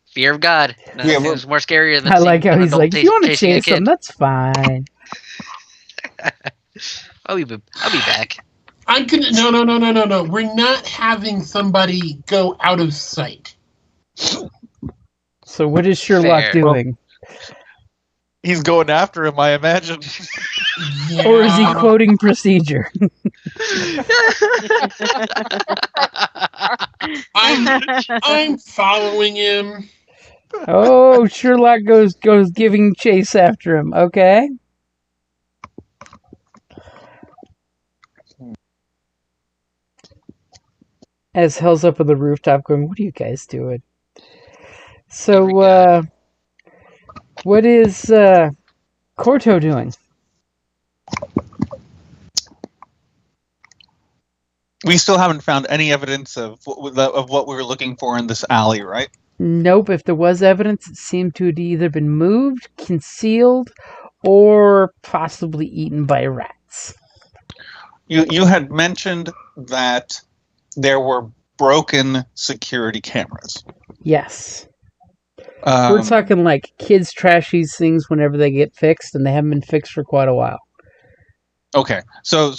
Fear of God. It was more scarier than. I like how he's like, if you want to chase them, that's fine. I'll be back. I'm gonna no. We're not having somebody go out of sight. So what is Sherlock doing? Well, he's going after him, I imagine. Yeah. Or is he quoting procedure? I'm following him. Oh, Sherlock goes giving chase after him. Okay. As Hell's up on the rooftop going, what are you guys doing? So, what is Corto doing? We still haven't found any evidence of what we were looking for in this alley, right? Nope. If there was evidence, it seemed to have either been moved, concealed, or possibly eaten by rats. You had mentioned that there were broken security cameras. Yes. We're talking like kids trash these things whenever they get fixed, and they haven't been fixed for quite a while. Okay, so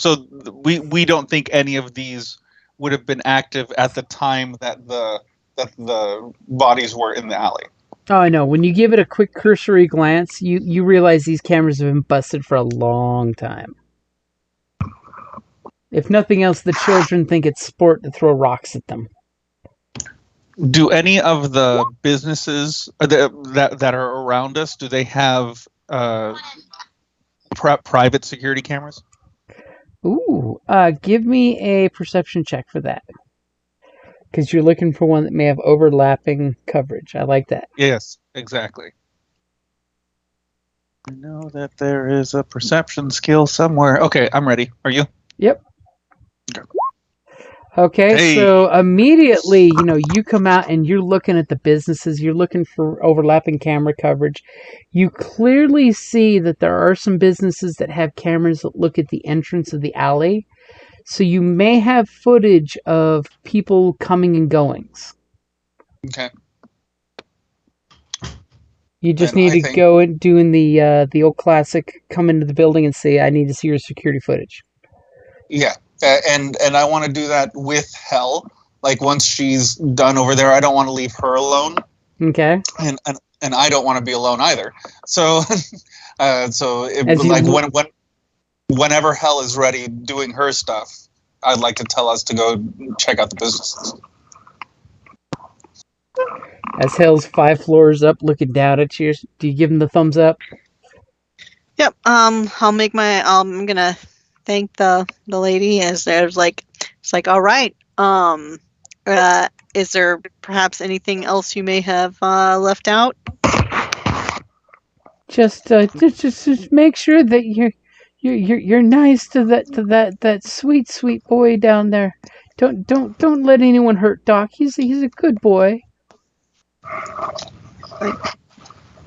we don't think any of these would have been active at the time that the bodies were in the alley. Oh, I know. When you give it a quick cursory glance, you realize these cameras have been busted for a long time. If nothing else, the children think it's sport to throw rocks at them. Do any of the businesses that are around us, do they have private security cameras? Ooh, give me a perception check for that. Because you're looking for one that may have overlapping coverage. I like that. Yes, exactly. I know that there is a perception skill somewhere. Okay, I'm ready. Are you? Yep. Okay, Hey. so immediately, you come out and you're looking at the businesses. You're looking for overlapping camera coverage. You clearly see that there are some businesses that have cameras that look at the entrance of the alley. So you may have footage of people coming and goings. Okay. You just need to go and doing the old classic, come into the building and say, I need to see your security footage. Yeah, and I want to do that with Hel. Like once she's done over there, I don't want to leave her alone. Okay. And I don't want to be alone either. So, whenever Hel is ready doing her stuff, I'd like to tell us to go check out the businesses. As Hel's 5 floors up, looking down at you, do you give him the thumbs up? Yep. I'm gonna thank the lady as there's it's like, all right. Is there perhaps anything else you may have left out? Just make sure that you're nice to that sweet boy down there. Don't let anyone hurt Doc. He's a good boy.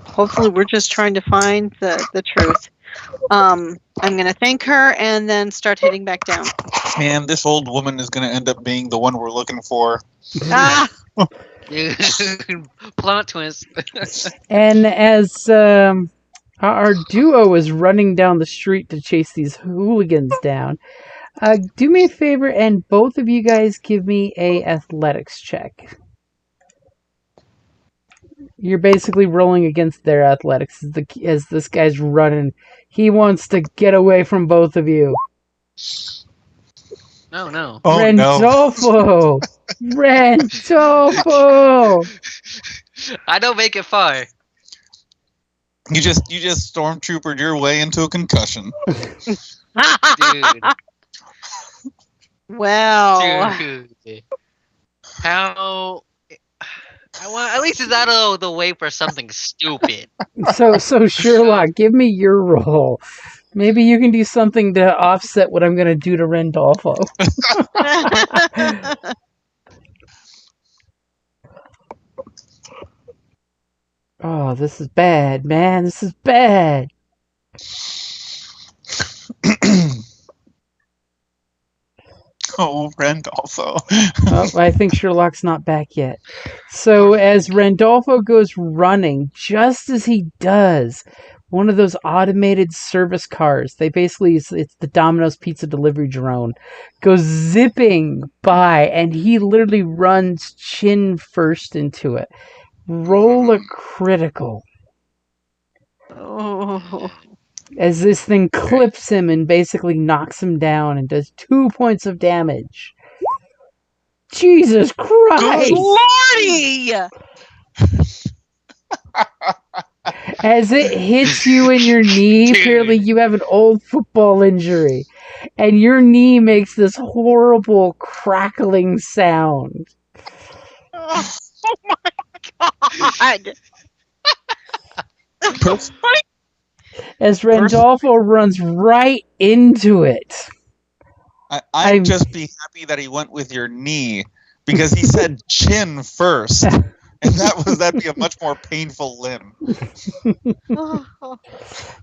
Hopefully, we're just trying to find the truth. I'm gonna thank her and then start heading back down. Man, this old woman is gonna end up being the one we're looking for. Ah! Plot twist. And as our duo is running down the street to chase these hooligans down, do me a favor and both of you guys give me a athletics check. You're basically rolling against their athletics as this guy's running. He wants to get away from both of you. No. Oh, Randolfo! no. Randolfo! I don't make it far. You just stormtroopered your way into a concussion. Dude. Well. Dude. How... at least it's out of the way for something stupid. So Sherlock, give me your roll. Maybe you can do something to offset what I'm going to do to Randolfo. Oh, this is bad, man. This is bad. Oh, Randolfo. Oh, I think Sherlock's not back yet. So as Randolfo goes running, just as he does, one of those automated service cars, it's the Domino's pizza delivery drone, goes zipping by, and he literally runs chin first into it. Roll a critical. Oh. As this thing clips him and basically knocks him down and does 2 points of damage. Jesus Christ! Lordy! As it hits you in your knee, apparently you have an old football injury. And your knee makes this horrible crackling sound. Oh my God! As Randolfo runs right into it. I'd just be happy that he went with your knee, because he said chin first, and that'd be a much more painful limb.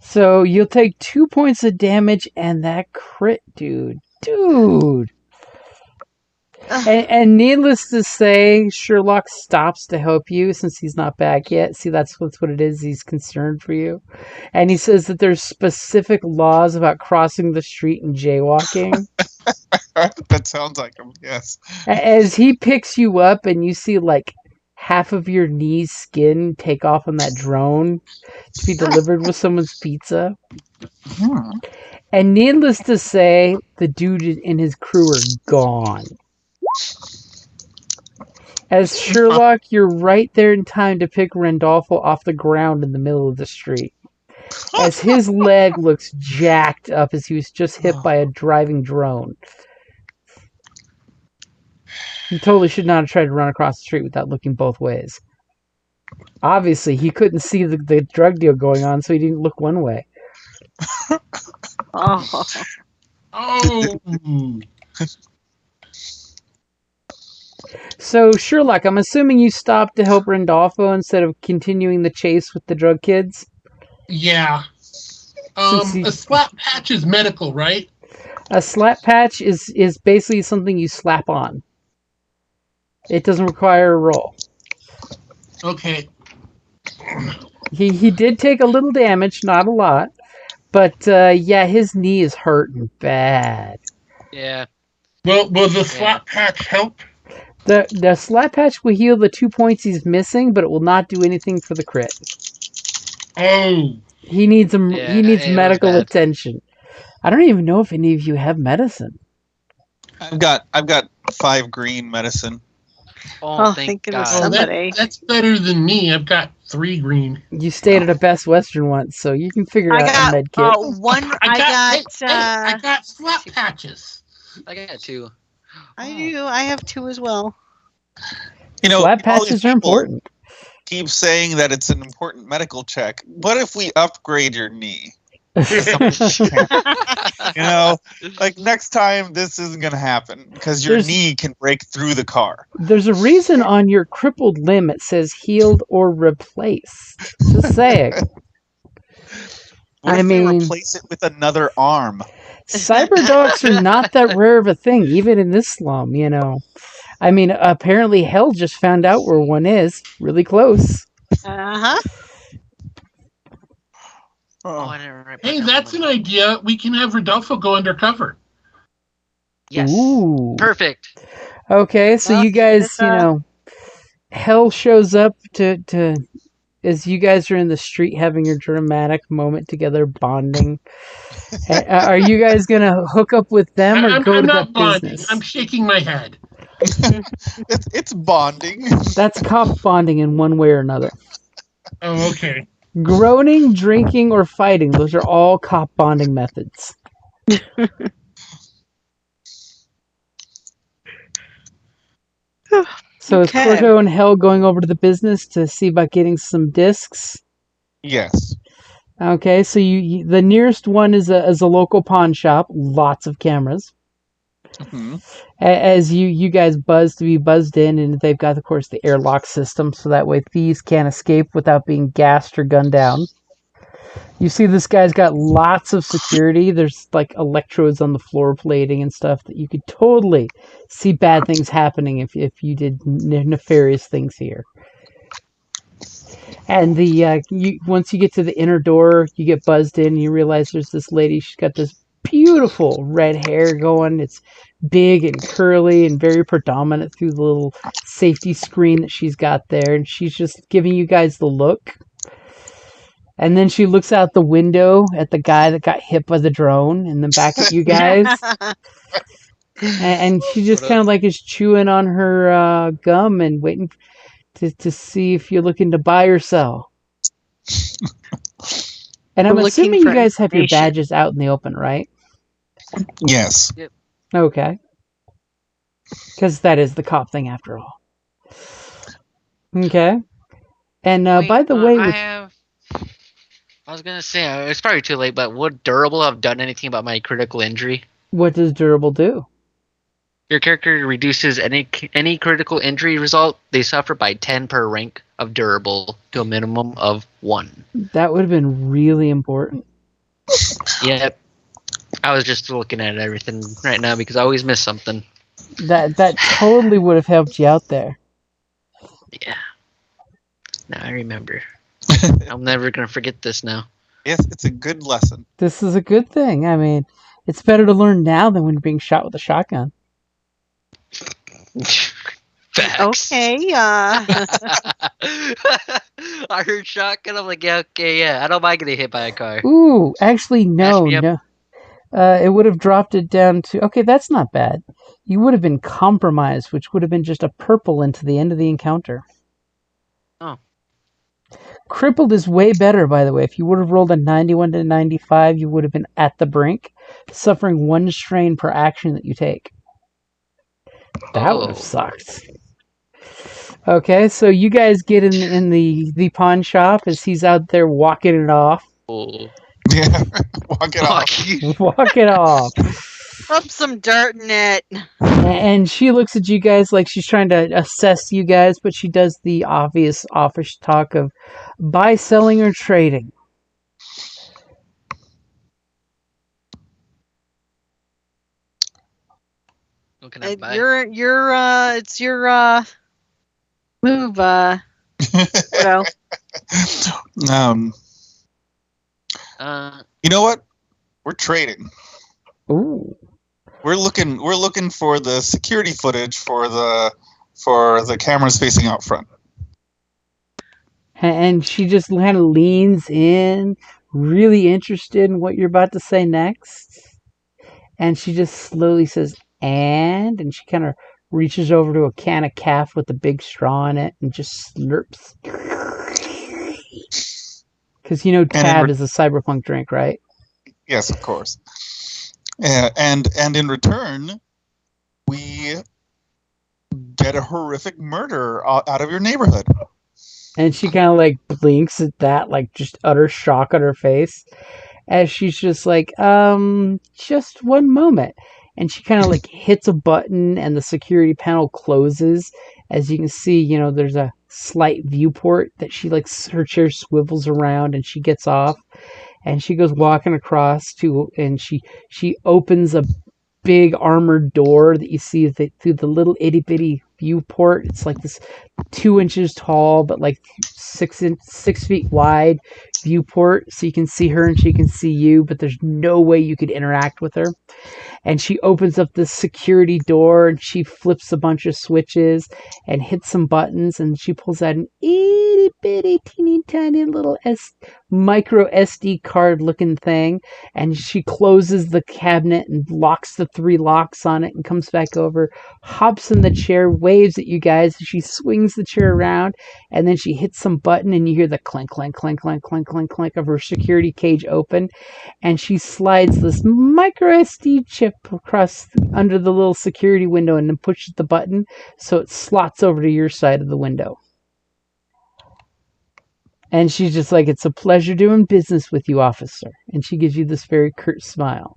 So you'll take 2 points of damage, and that crit, dude. And needless to say, Sherlock stops to help you since he's not back yet. See, that's what it is. He's concerned for you. And he says that there's specific laws about crossing the street and jaywalking. That sounds like him, yes. As he picks you up and you see like half of your knee's skin take off on that drone to be delivered with someone's pizza. And needless to say, the dude and his crew are gone. As Sherlock, you're right there in time to pick Randolfo off the ground in the middle of the street. As his leg looks jacked up as he was just hit by a driving drone. He totally should not have tried to run across the street without looking both ways. Obviously, he couldn't see the drug deal going on, so he didn't look one way. Oh. So, Sherlock, I'm assuming you stopped to help Randolfo instead of continuing the chase with the drug kids? Yeah. A slap patch is medical, right? A slap patch is basically something you slap on. It doesn't require a roll. Okay. He did take a little damage, not a lot. But, yeah, his knee is hurting bad. Yeah. Well, will the slap patch help? The slap patch will heal the 2 points he's missing, but it will not do anything for the crit. Oh. He needs medical attention. I don't even know if any of you have medicine. I've got 5 green medicine. Oh, thank God. Somebody. That's better than me. I've got 3 green. You stayed at a Best Western once, so you can figure out a med kit. I got slap patches. I got 2. I have 2 as well. You know, slap patches are important. Keep saying that it's an important medical check. What if we upgrade your knee? You know, like next time this isn't going to happen because your knee can break through the car. There's a reason on your crippled limb it says healed or replaced. Just saying. What if we replace it with another arm? Cyberdogs are not that rare of a thing, even in this slum, you know. I mean, apparently Hell just found out where one is. Really close. Uh-huh. Hey, that's an idea. We can have Rodolfo go undercover. Yes. Ooh. Perfect. Okay, so you guys, you know, Hell shows up to as you guys are in the street having your dramatic moment together, bonding. Are you guys going to hook up with them or go to that business? I'm shaking my head. It's bonding. That's cop bonding in one way or another. Oh, okay. Groaning, drinking, or fighting, those are all cop bonding methods. So is Corto and Hell going over to the business to see about getting some discs? Yes. Okay, so you the nearest one is a local pawn shop, lots of cameras. Mm-hmm. As you guys buzzed in, and they've got, of course, the airlock system, so that way thieves can't escape without being gassed or gunned down. You see this guy's got lots of security. There's like electrodes on the floor plating and stuff that you could totally see bad things happening if you did nefarious things here. And once you get to the inner door, you get buzzed in and you realize there's this lady. She's got this beautiful red hair going. It's big and curly and very predominant through the little safety screen that she's got there. And she's just giving you guys the look. And then she looks out the window at the guy that got hit by the drone and then back at you guys. and she just kind of like is chewing on her gum and waiting to see if you're looking to buy or sell. And I'm assuming you guys have your badges out in the open, right? Yes. Yep. Okay. Because that is the cop thing after all. Okay. And by the way... I was going to say, it's probably too late, but would Durable have done anything about my critical injury? What does Durable do? Your character reduces any critical injury result they suffer by 10 per rank of Durable to a minimum of 1. That would have been really important. Yep. I was just looking at everything right now because I always miss something. That totally would have helped you out there. Yeah. Now I remember. I'm never gonna forget this now. Yes, it's a good lesson. This is a good thing. I mean, it's better to learn now than when you're being shot with a shotgun. Facts. Okay. I heard shotgun. I'm like, yeah, okay, yeah. I don't mind getting hit by a car. Ooh, actually, no, me up. no. It would have dropped it down to... Okay, that's not bad. You would have been compromised, which would have been just a purple into the end of the encounter. Oh. Crippled is way better, by the way. If you would have rolled a 91 to 95, you would have been at the brink, suffering 1 strain per action that you take. That would have sucked. Okay, so you guys get in the pawn shop as he's out there walking it off. Oh. Yeah, walk it off. Walk it off. Rub some dirt in it. And she looks at you guys like she's trying to assess you guys, but she does the obvious office talk of buy, selling, or trading. What can I buy? It's your move. What else? You know what? We're trading. Ooh. We're looking for the security footage for the cameras facing out front. And she just kind of leans in, really interested in what you're about to say next. And she just slowly says, and she kind of reaches over to a can of calf with a big straw in it and just slurps. Because you know Tab is a cyberpunk drink, right? Yes, of course. And in return, we get a horrific murder out of your neighborhood. And she kind of like blinks at that, like just utter shock on her face, as she's just like, just one moment. And she kind of like hits a button and the security panel closes. As you can see, you know, there's a slight viewport that she like, her chair swivels around and she gets off and she goes walking across to, and she opens a big armored door that you see through the little itty bitty viewport. It's like this 2 inches tall, but like 6 feet wide viewport. So you can see her and she can see you, but there's no way you could interact with her. And she opens up this security door and she flips a bunch of switches and hits some buttons and she pulls out an itty bitty teeny tiny little micro SD card looking thing, and she closes the cabinet and locks the 3 locks on it and comes back over, hops in the chair, waves at you guys. She swings the chair around and then she hits some button and you hear the clink clink clink clink clink clink clink of her security cage open, and she slides this micro SD chip across under the little security window and then pushes the button so it slots over to your side of the window. And she's just like, it's a pleasure doing business with you, officer. And she gives you this very curt smile.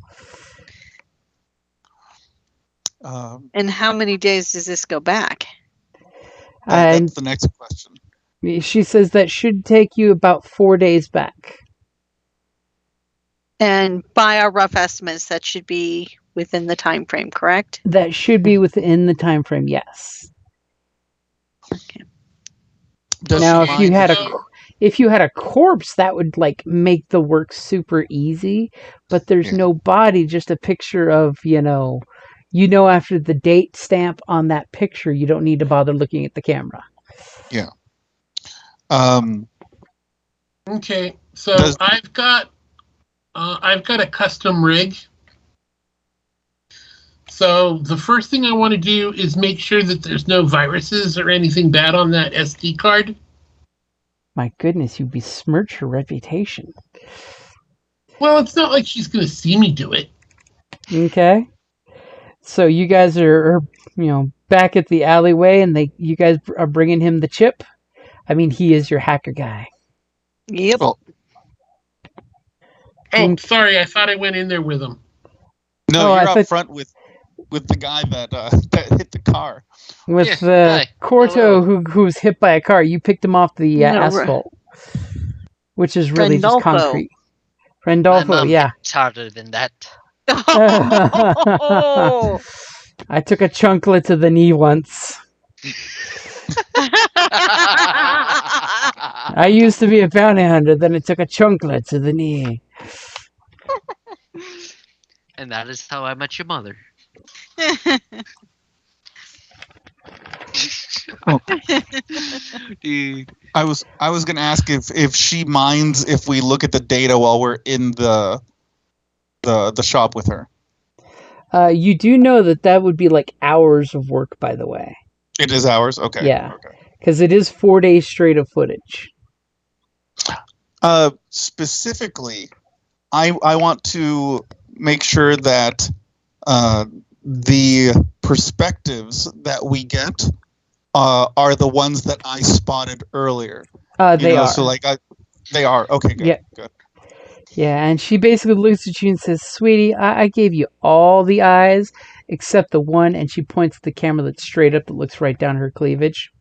And how many days does this go back? That's the next question. She says that should take you about 4 days back. And by our rough estimates, that should be within the time frame, correct? That should be within the time frame, yes. Okay. Now, if you had a corpse, that would like make the work super easy. But there's no body, just a picture of, you know, after the date stamp on that picture, you don't need to bother looking at the camera. Yeah. Okay, so I've got a custom rig. So the first thing I want to do is make sure that there's no viruses or anything bad on that SD card. My goodness, you besmirch her reputation. Well, it's not like she's going to see me do it. Okay. So you guys are back at the alleyway, and you guys are bringing him the chip. I mean, he is your hacker guy. Yep. Oh, sorry, I thought I went in there with him. No, you're up front with the guy that hit the car. With Corto, who's hit by a car. You picked him off the asphalt, which is really just concrete. Randolfo, My mom hits harder than that. I took a chunklet to the knee once. I used to be a bounty hunter, then I took a chunklet to the knee. And that is how I met your mother. Dude. I was gonna ask if she minds if we look at the data while we're in the shop with her. You do know that would be like hours of work, by the way. It is hours? Okay. Yeah. Okay. Because it is 4 days straight of footage. Specifically, I want to make sure that the perspectives that we get are the ones that I spotted earlier. They are. So they are. Okay, good. Yeah. Good. Yeah, and she basically looks at you and says, "Sweetie, I gave you all the eyes except the one," and she points at the camera that's straight up that looks right down her cleavage.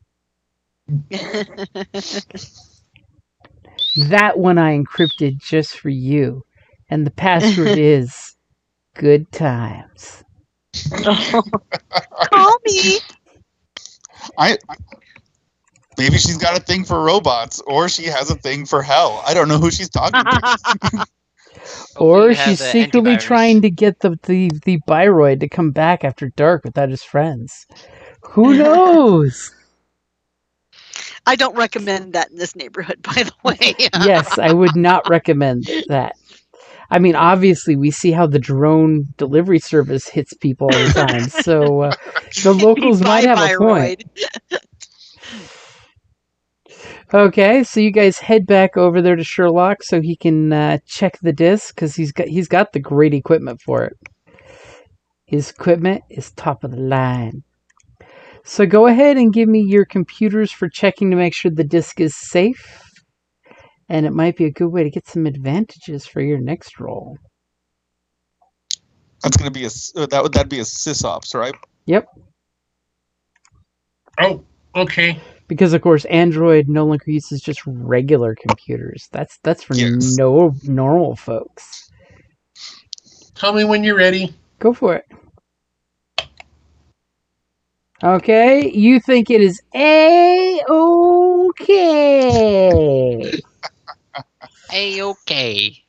That one I encrypted just for you, and the password is good times. Call me. Maybe she's got a thing for robots, or she has a thing for hell. I don't know who she's talking to. Or she's secretly trying to get the Byroid to come back after dark without his friends. Who knows? I don't recommend that in this neighborhood, by the way. Yes, I would not recommend that. I mean, obviously, we see how the drone delivery service hits people all the time, so the locals might have a point. Okay, so you guys head back over there to Sherlock so he can check the disc, because he's got the great equipment for it. His equipment is top of the line. So go ahead and give me your computers for checking to make sure the disc is safe. And it might be a good way to get some advantages for your next roll. That's gonna be that'd be a sysops, right? Yep. Oh, okay. Because of course Android no longer uses just regular computers. That's for no normal folks. Tell me when you're ready. Go for it. Okay, you think it is A-okay. A-okay.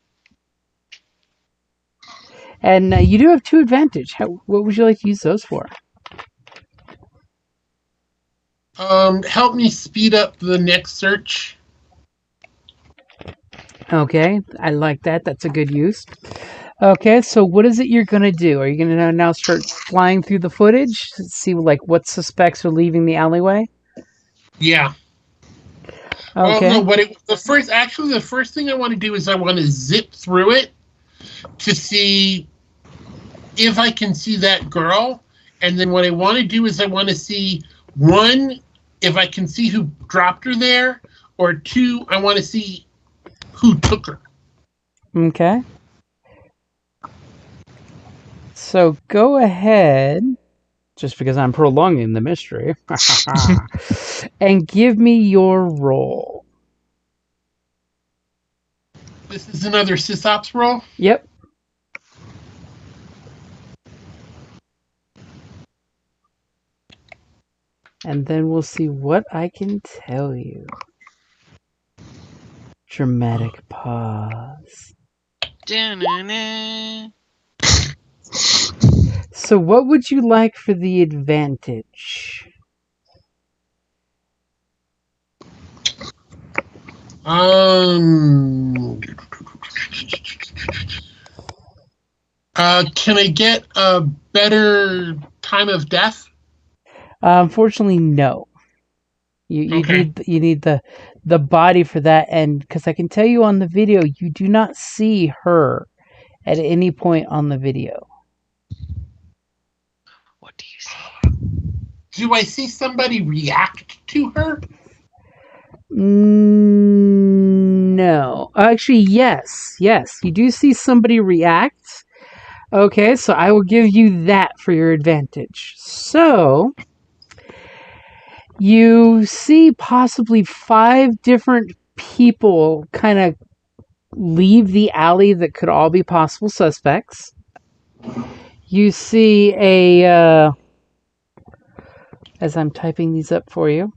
And you do have 2 advantage. What would you like to use those for? Help me speed up the next search. Okay, I like that. That's a good use. Okay, so what is it you're going to do? Are you going to now start flying through the footage to see like what suspects are leaving the alleyway? Yeah. Okay. Well, no, the first thing I want to do is I want to zip through it to see if I can see that girl. And then what I want to do is I want to see, 1, if I can see who dropped her there, or 2, I want to see who took her. Okay. So go ahead, just because I'm prolonging the mystery, and give me your roll. This is another sysops roll? Yep. And then we'll see what I can tell you. Dramatic pause. Da-na-na. So what would you like for the advantage? Can I get a better time of death? Unfortunately, no. You need the body for that, and because I can tell you on the video, you do not see her at any point on the video. What do you see? Do I see somebody react to her? No. Actually, yes. Yes, you do see somebody react. Okay, so I will give you that for your advantage. So, you see possibly 5 different people kind of leave the alley that could all be possible suspects. You see a, as I'm typing these up for you,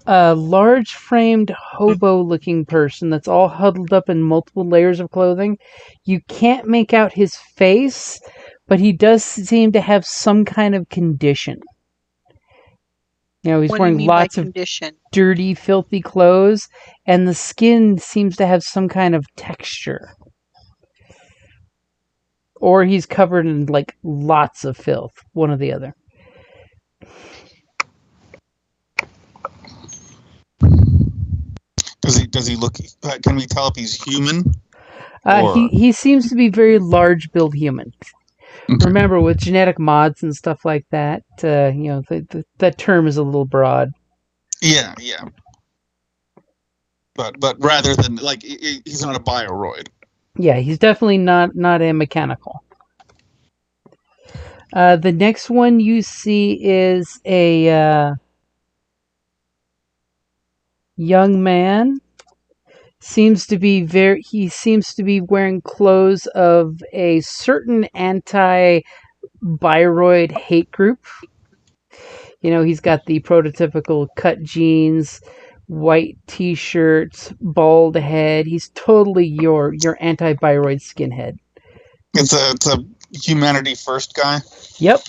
a large-framed hobo-looking person that's all huddled up in multiple layers of clothing. You can't make out his face, but he does seem to have some kind of condition. He's What do you wearing mean by lots of condition? dirty, filthy clothes, and the skin seems to have some kind of texture. Or he's covered in, like, lots of filth. One or the other. Does he look? Can we tell if he's human? He seems to be very large-build human. Okay. Remember, with genetic mods and stuff like that, that term is a little broad. Yeah. But rather than, like, he's not a bioroid. Yeah, he's definitely not a mechanical. The next one you see is a young man. He seems to be wearing clothes of a certain anti-bioroid hate group. He's got the prototypical cut jeans, white t-shirts, bald head. He's totally your anti-bioroid skinhead. It's a humanity first guy. Yep.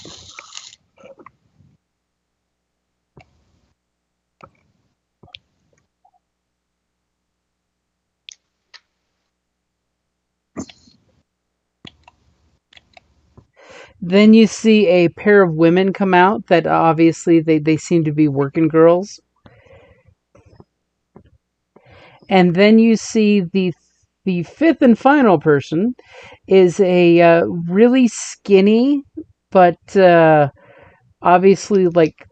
Then you see a pair of women come out that obviously they seem to be working girls. And then you see the fifth and final person is a really skinny, but obviously like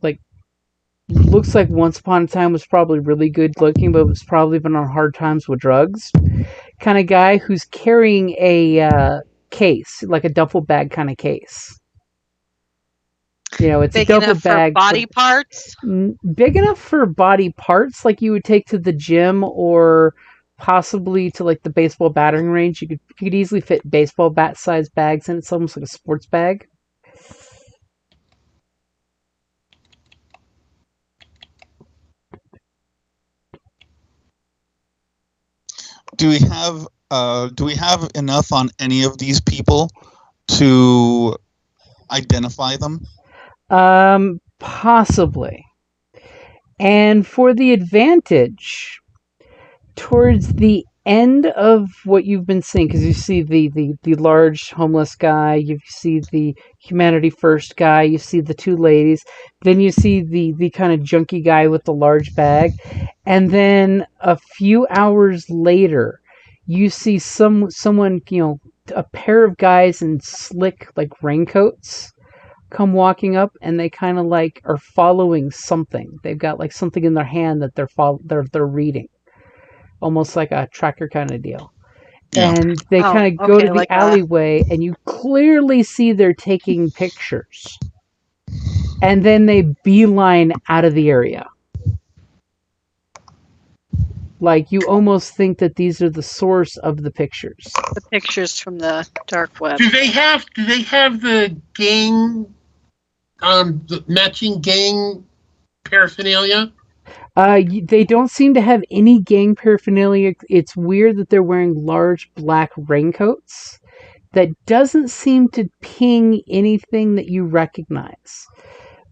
looks like once upon a time was probably really good looking, but was probably been on hard times with drugs. Kind of guy who's carrying a case, like a duffel bag kind of case. It's big a duffel enough bag. For body parts? Big enough for body parts, like you would take to the gym or possibly to like the baseball battering range. You could easily fit baseball bat size bags in. It's almost like a sports bag. Do we have enough on any of these people to identify them? Possibly. And for the advantage, towards the end of what you've been seeing, because you see the large homeless guy, you see the humanity first guy, you see the two ladies, then you see the kind of junky guy with the large bag, and then a few hours later, you see someone, a pair of guys in slick like raincoats come walking up, and they kind of like are following something. They've got like something in their hand that they're reading, almost like a tracker kind of deal. Yeah. And they kind of go to the like alleyway, and you clearly see they're taking pictures. And then they beeline out of the area. Like, you almost think that these are the source of the pictures. The pictures from the dark web. Do they have the gang, the matching gang paraphernalia? They don't seem to have any gang paraphernalia. It's weird that they're wearing large black raincoats. That doesn't seem to ping anything that you recognize.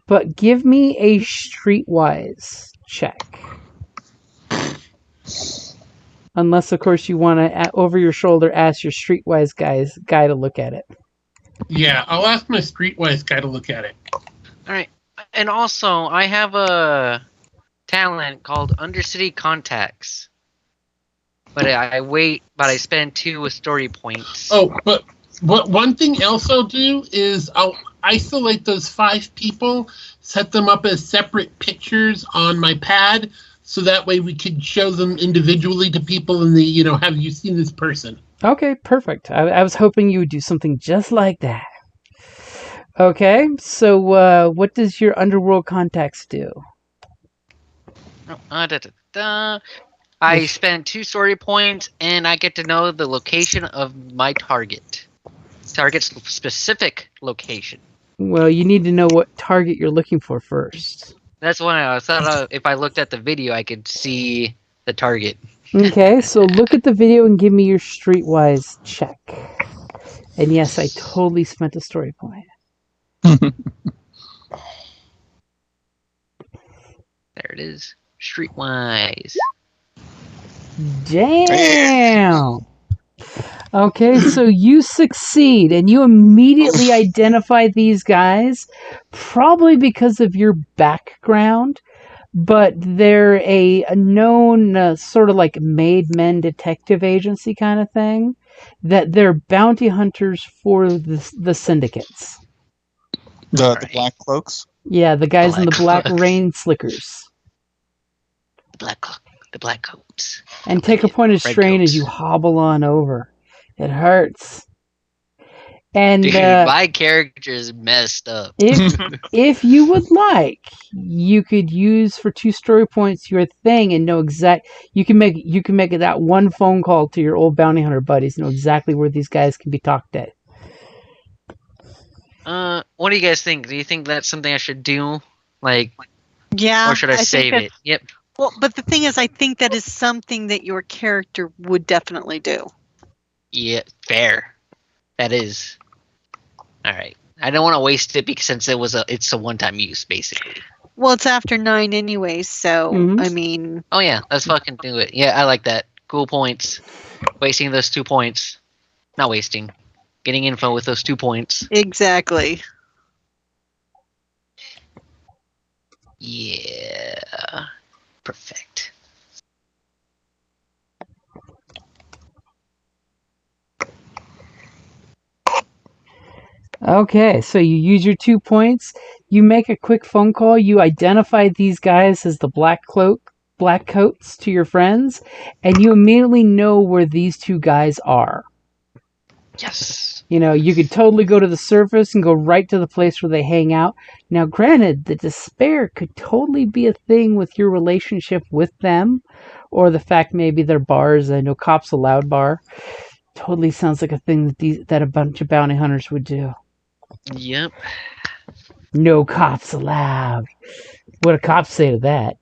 But give me a streetwise check. Unless, of course, you want to, over your shoulder, ask your streetwise guy to look at it. Yeah, I'll ask my streetwise guy to look at it. All right. And also, I have a talent called Undercity Contacts. But I spend 2 story points. Oh, but one thing else I'll do is I'll isolate those 5 people, set them up as separate pictures on my pad, so that way we could show them individually to people in the, have you seen this person? Okay, perfect. I was hoping you would do something just like that. Okay, so what does your underworld contacts do? I spent 2 story points, and I get to know the location of my target. Target's specific location. Well, you need to know what target you're looking for first. That's why I thought if I looked at the video, I could see the target. Okay, so look at the video and give me your streetwise check. And yes, I totally spent a story point. There it is. Streetwise. Damn! Okay, so you succeed and you immediately identify these guys, probably because of your background, but they're a known sort of like made men detective agency kind of thing, that they're bounty hunters for the syndicates. The black cloaks? Yeah, the guys in the black Cloaks. rain slickers. The black coats. And take a point of Red strain as coats. you hobble on over. It hurts. And Dude, my character is messed up. if you would like, you could use for 2 story points your thing and know you can make that one phone call to your old bounty hunter buddies, know exactly where these guys can be talked at. What do you guys think? Do you think that's something I should do? Yeah. Or should I save it? Yep. Well, but the thing is, I think that is something that your character would definitely do. Yeah, fair. That is. All right. I don't want to waste it because since it's a one-time use basically. Well, it's after 9 anyway, so I mean. Oh yeah, let's fucking do it. Yeah, I like that. Cool points. Wasting those 2 points. Not wasting. Getting info with those 2 points. Exactly. Yeah. Perfect. Okay, so you use your 2 points, you make a quick phone call, you identify these guys as the black coats to your friends, and you immediately know where these 2 guys are. Yes. You know, you could totally go to the surface and go right to the place where they hang out. Now, granted, the despair could totally be a thing with your relationship with them, or the fact maybe they're bars. I know Cops Allowed bar. Totally sounds like a thing that a bunch of bounty hunters would do. Yep. No cops allowed. What do cops say to that?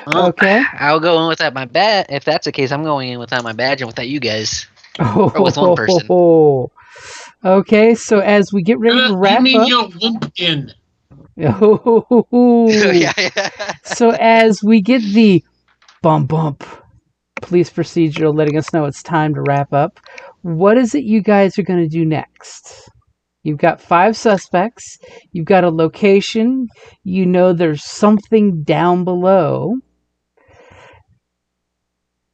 Well, okay. I'll go in without my badge. If that's the case, I'm going in without my badge and without you guys. Or with one person. Okay, so as we get ready to wrap up. You'll limp in. So as we get the bump police procedural letting us know it's time to wrap up, what is it you guys are going to do next? You've got 5 suspects. You've got a location. You know there's something down below.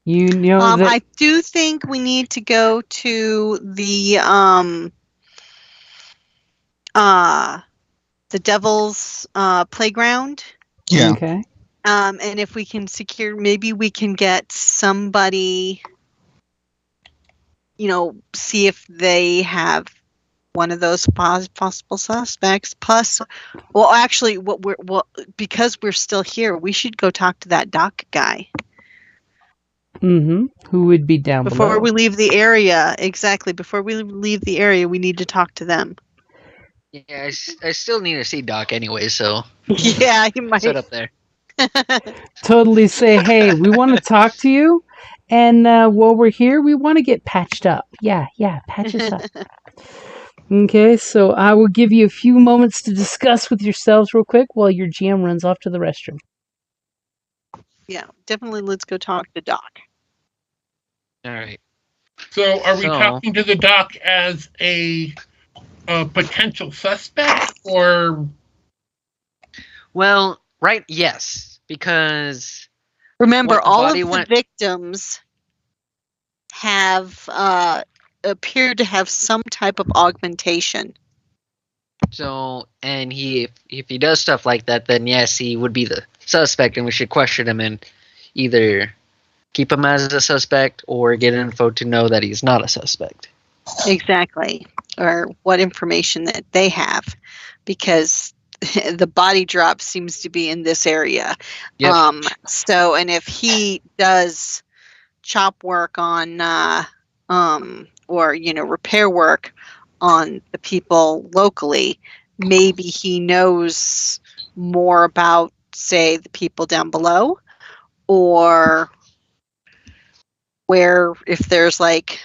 You know that... I do think we need to go to the Devil's Playground. Yeah. Okay. And if we can secure, maybe we can get somebody, see if they have one of those possible suspects. Plus, well, actually, because we're still here, we should go talk to that doc guy. Mm-hmm. Who would be down below? Before we leave the area, exactly. Before we leave the area, we need to talk to them. Yeah, I still need to see Doc anyway, so... Yeah, you might. Set up there. Totally say, hey, we want to talk to you, and while we're here, we want to get patched up. Yeah, patch us up. Okay, so I will give you a few moments to discuss with yourselves real quick while your GM runs off to the restroom. Yeah, definitely let's go talk to Doc. All right. So are we talking to the Doc as a potential suspect, or... Well, right, yes, because... Remember, all of the victims have appeared to have some type of augmentation. So, and if he does stuff like that, then yes, he would be the suspect, and we should question him and either keep him as a suspect or get info to know that he's not a suspect. Exactly. Or what information that they have. Because the body drop seems to be in this area. Yep. So, and if he does chop work on, or repair work on the people locally, maybe he knows more about, say, the people down below, or where if there's like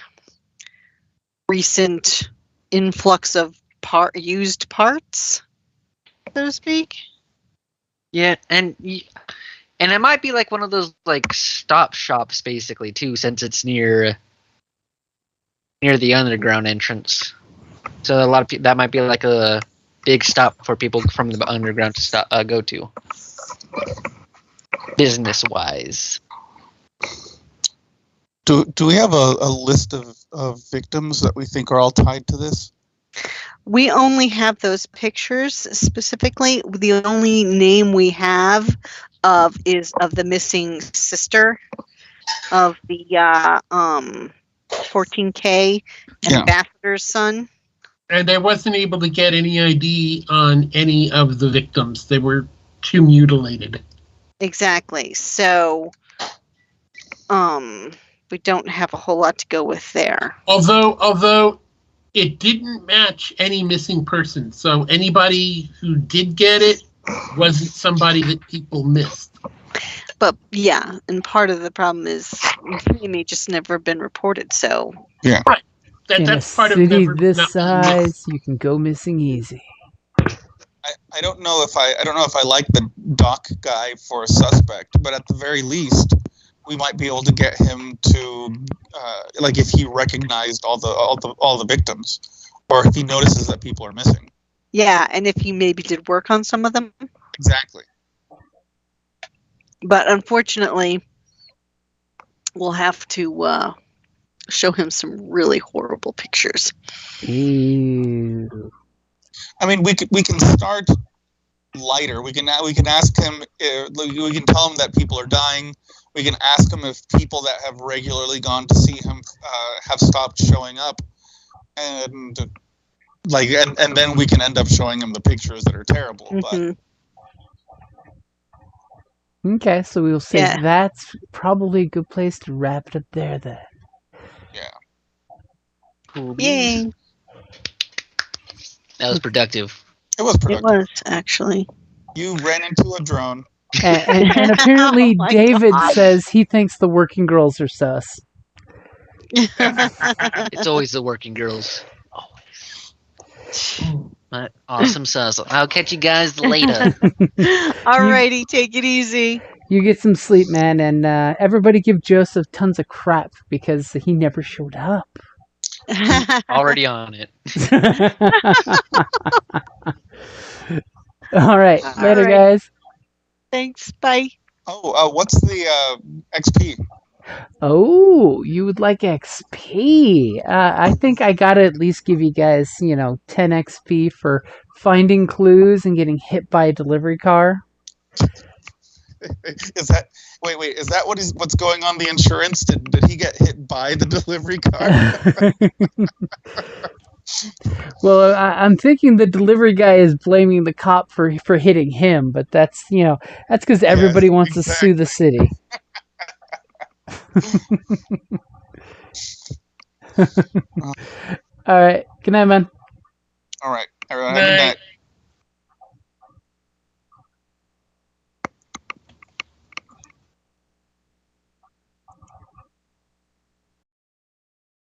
recent influx of used parts, so to speak. Yeah, and it might be like one of those like stop shops basically too, since it's near the underground entrance. So a lot of people, that might be like a big stop for people from the underground to go to, business wise. Do we have a list of victims that we think are all tied to this? We only have those pictures specifically. The only name we have is of the missing sister of the 14K ambassador's son. And I wasn't able to get any ID on any of the victims. They were too mutilated. Exactly. So we don't have a whole lot to go with there. Although it didn't match any missing person. So anybody who did get it wasn't somebody that people missed. But yeah, and part of the problem is they may just never been reported. So yeah, right. In That's a part city of this size, you can go missing easy. I don't know if I like the doc guy for a suspect, but at the very least, we might be able to get him to like if he recognized all the victims, or if he notices that people are missing. Yeah, and if he maybe did work on some of them. Exactly. But unfortunately, we'll have to show him some really horrible pictures. Ew. I mean, we can start lighter. We can ask him. We can tell him that people are dying. We can ask him if people that have regularly gone to see him have stopped showing up, and then we can end up showing him the pictures that are terrible. Mm-hmm. Okay, so we'll say that's probably a good place to wrap it up there then. Yeah. Cool. Yay. That was productive. It was productive. It was, actually. You ran into a drone. And apparently Oh David God. says he thinks the working girls are sus. It's always the working girls. Always. But awesome sauce. I'll catch you guys later. Alrighty, take it easy. You get some sleep, man, and everybody give Joseph tons of crap because he never showed up. Already on it. All right, later, guys. Thanks, bye. Oh, what's the XP? Oh, you would like XP. I think I gotta at least give you guys, 10 XP for finding clues and getting hit by a delivery car. Is that wait? Is that what's going on the insurance? Did he get hit by the delivery car? Well, I'm thinking the delivery guy is blaming the cop for hitting him, but that's because everybody wants to sue the city. All right. Good night, man. All right. Everyone, have a good night.